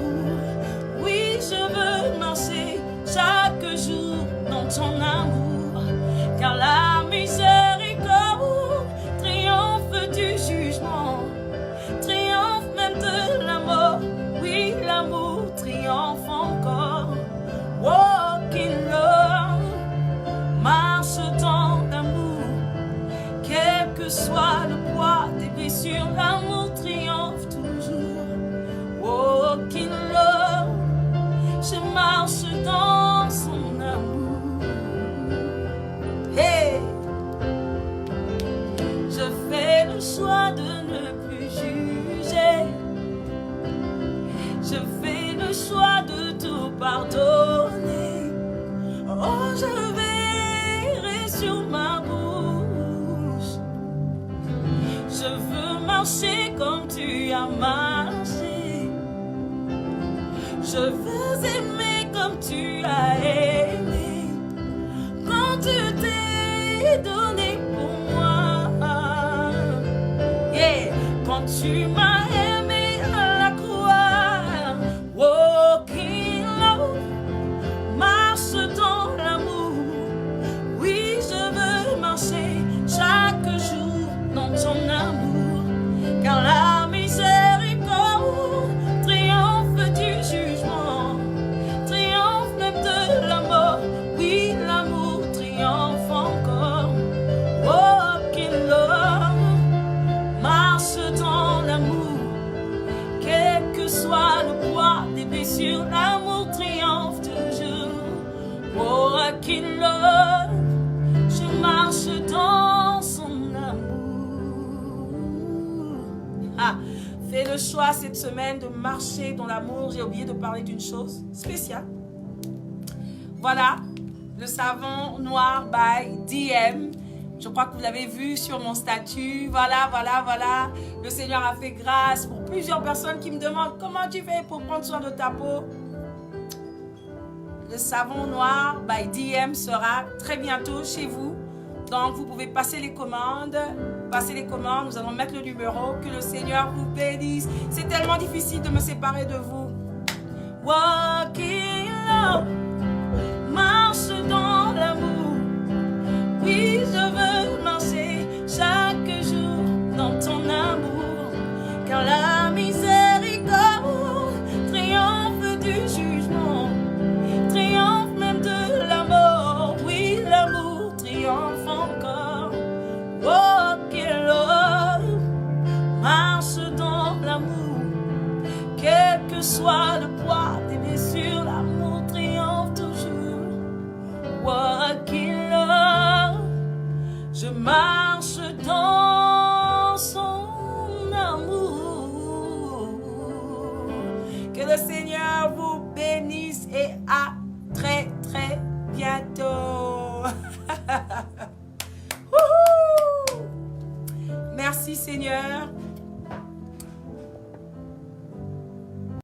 Oui, je veux marcher chaque jour dans ton amour, car la miséricorde triomphe du jugement, triomphe même de la mort. Oui, l'amour triomphe encore. Walk in love, marche dans l'amour, quel que soit le poids des blessures, l'amour triomphe toujours. Walk in love, je marche dans son amour. Hey! Je fais le choix de ne plus juger. Je fais le choix de tout pardonner. Oh, je verrai sur ma bouche. Je veux marcher comme tu as marché. Je veux aimer comme tu as aimé. Quand tu t'es donné pour moi. Yeah. Quand tu m'as aimé à la croix. Walking love, marche dans l'amour. Oui, je veux marcher chaque jour dans ton amour, car la miséricorde triomphe du jugement, triomphe même de la mort. Oui, l'amour triomphe encore. Walk in love, marche dans l'amour, quel que soit le poids des blessures, l'amour triomphe toujours. Walk in love, je marche dans son amour. Ah, fais le choix cette semaine de marcher dans l'amour. J'ai oublié de parler d'une chose spéciale. Voilà, le savon noir by DM. Je crois que vous l'avez vu sur mon statut. Voilà. Le Seigneur a fait grâce pour plusieurs personnes qui me demandent comment tu fais pour prendre soin de ta peau. Le savon noir by DM sera très bientôt chez vous. Donc, vous pouvez passer les commandes. Nous allons mettre le numéro. Que le Seigneur vous bénisse. C'est tellement difficile de me séparer de vous. Walking love, marche dans l'amour. Oui, je veux marcher chaque jour dans ton amour, car la miséricorde triomphe du jugement, triomphe même de la mort. Oui, l'amour triomphe encore. Walk in love, marche dans l'amour, quel que soit le poids des blessures, l'amour triomphe toujours. Walk in love, je marche dans son amour. Que le Seigneur vous bénisse et à très très bientôt. Merci Seigneur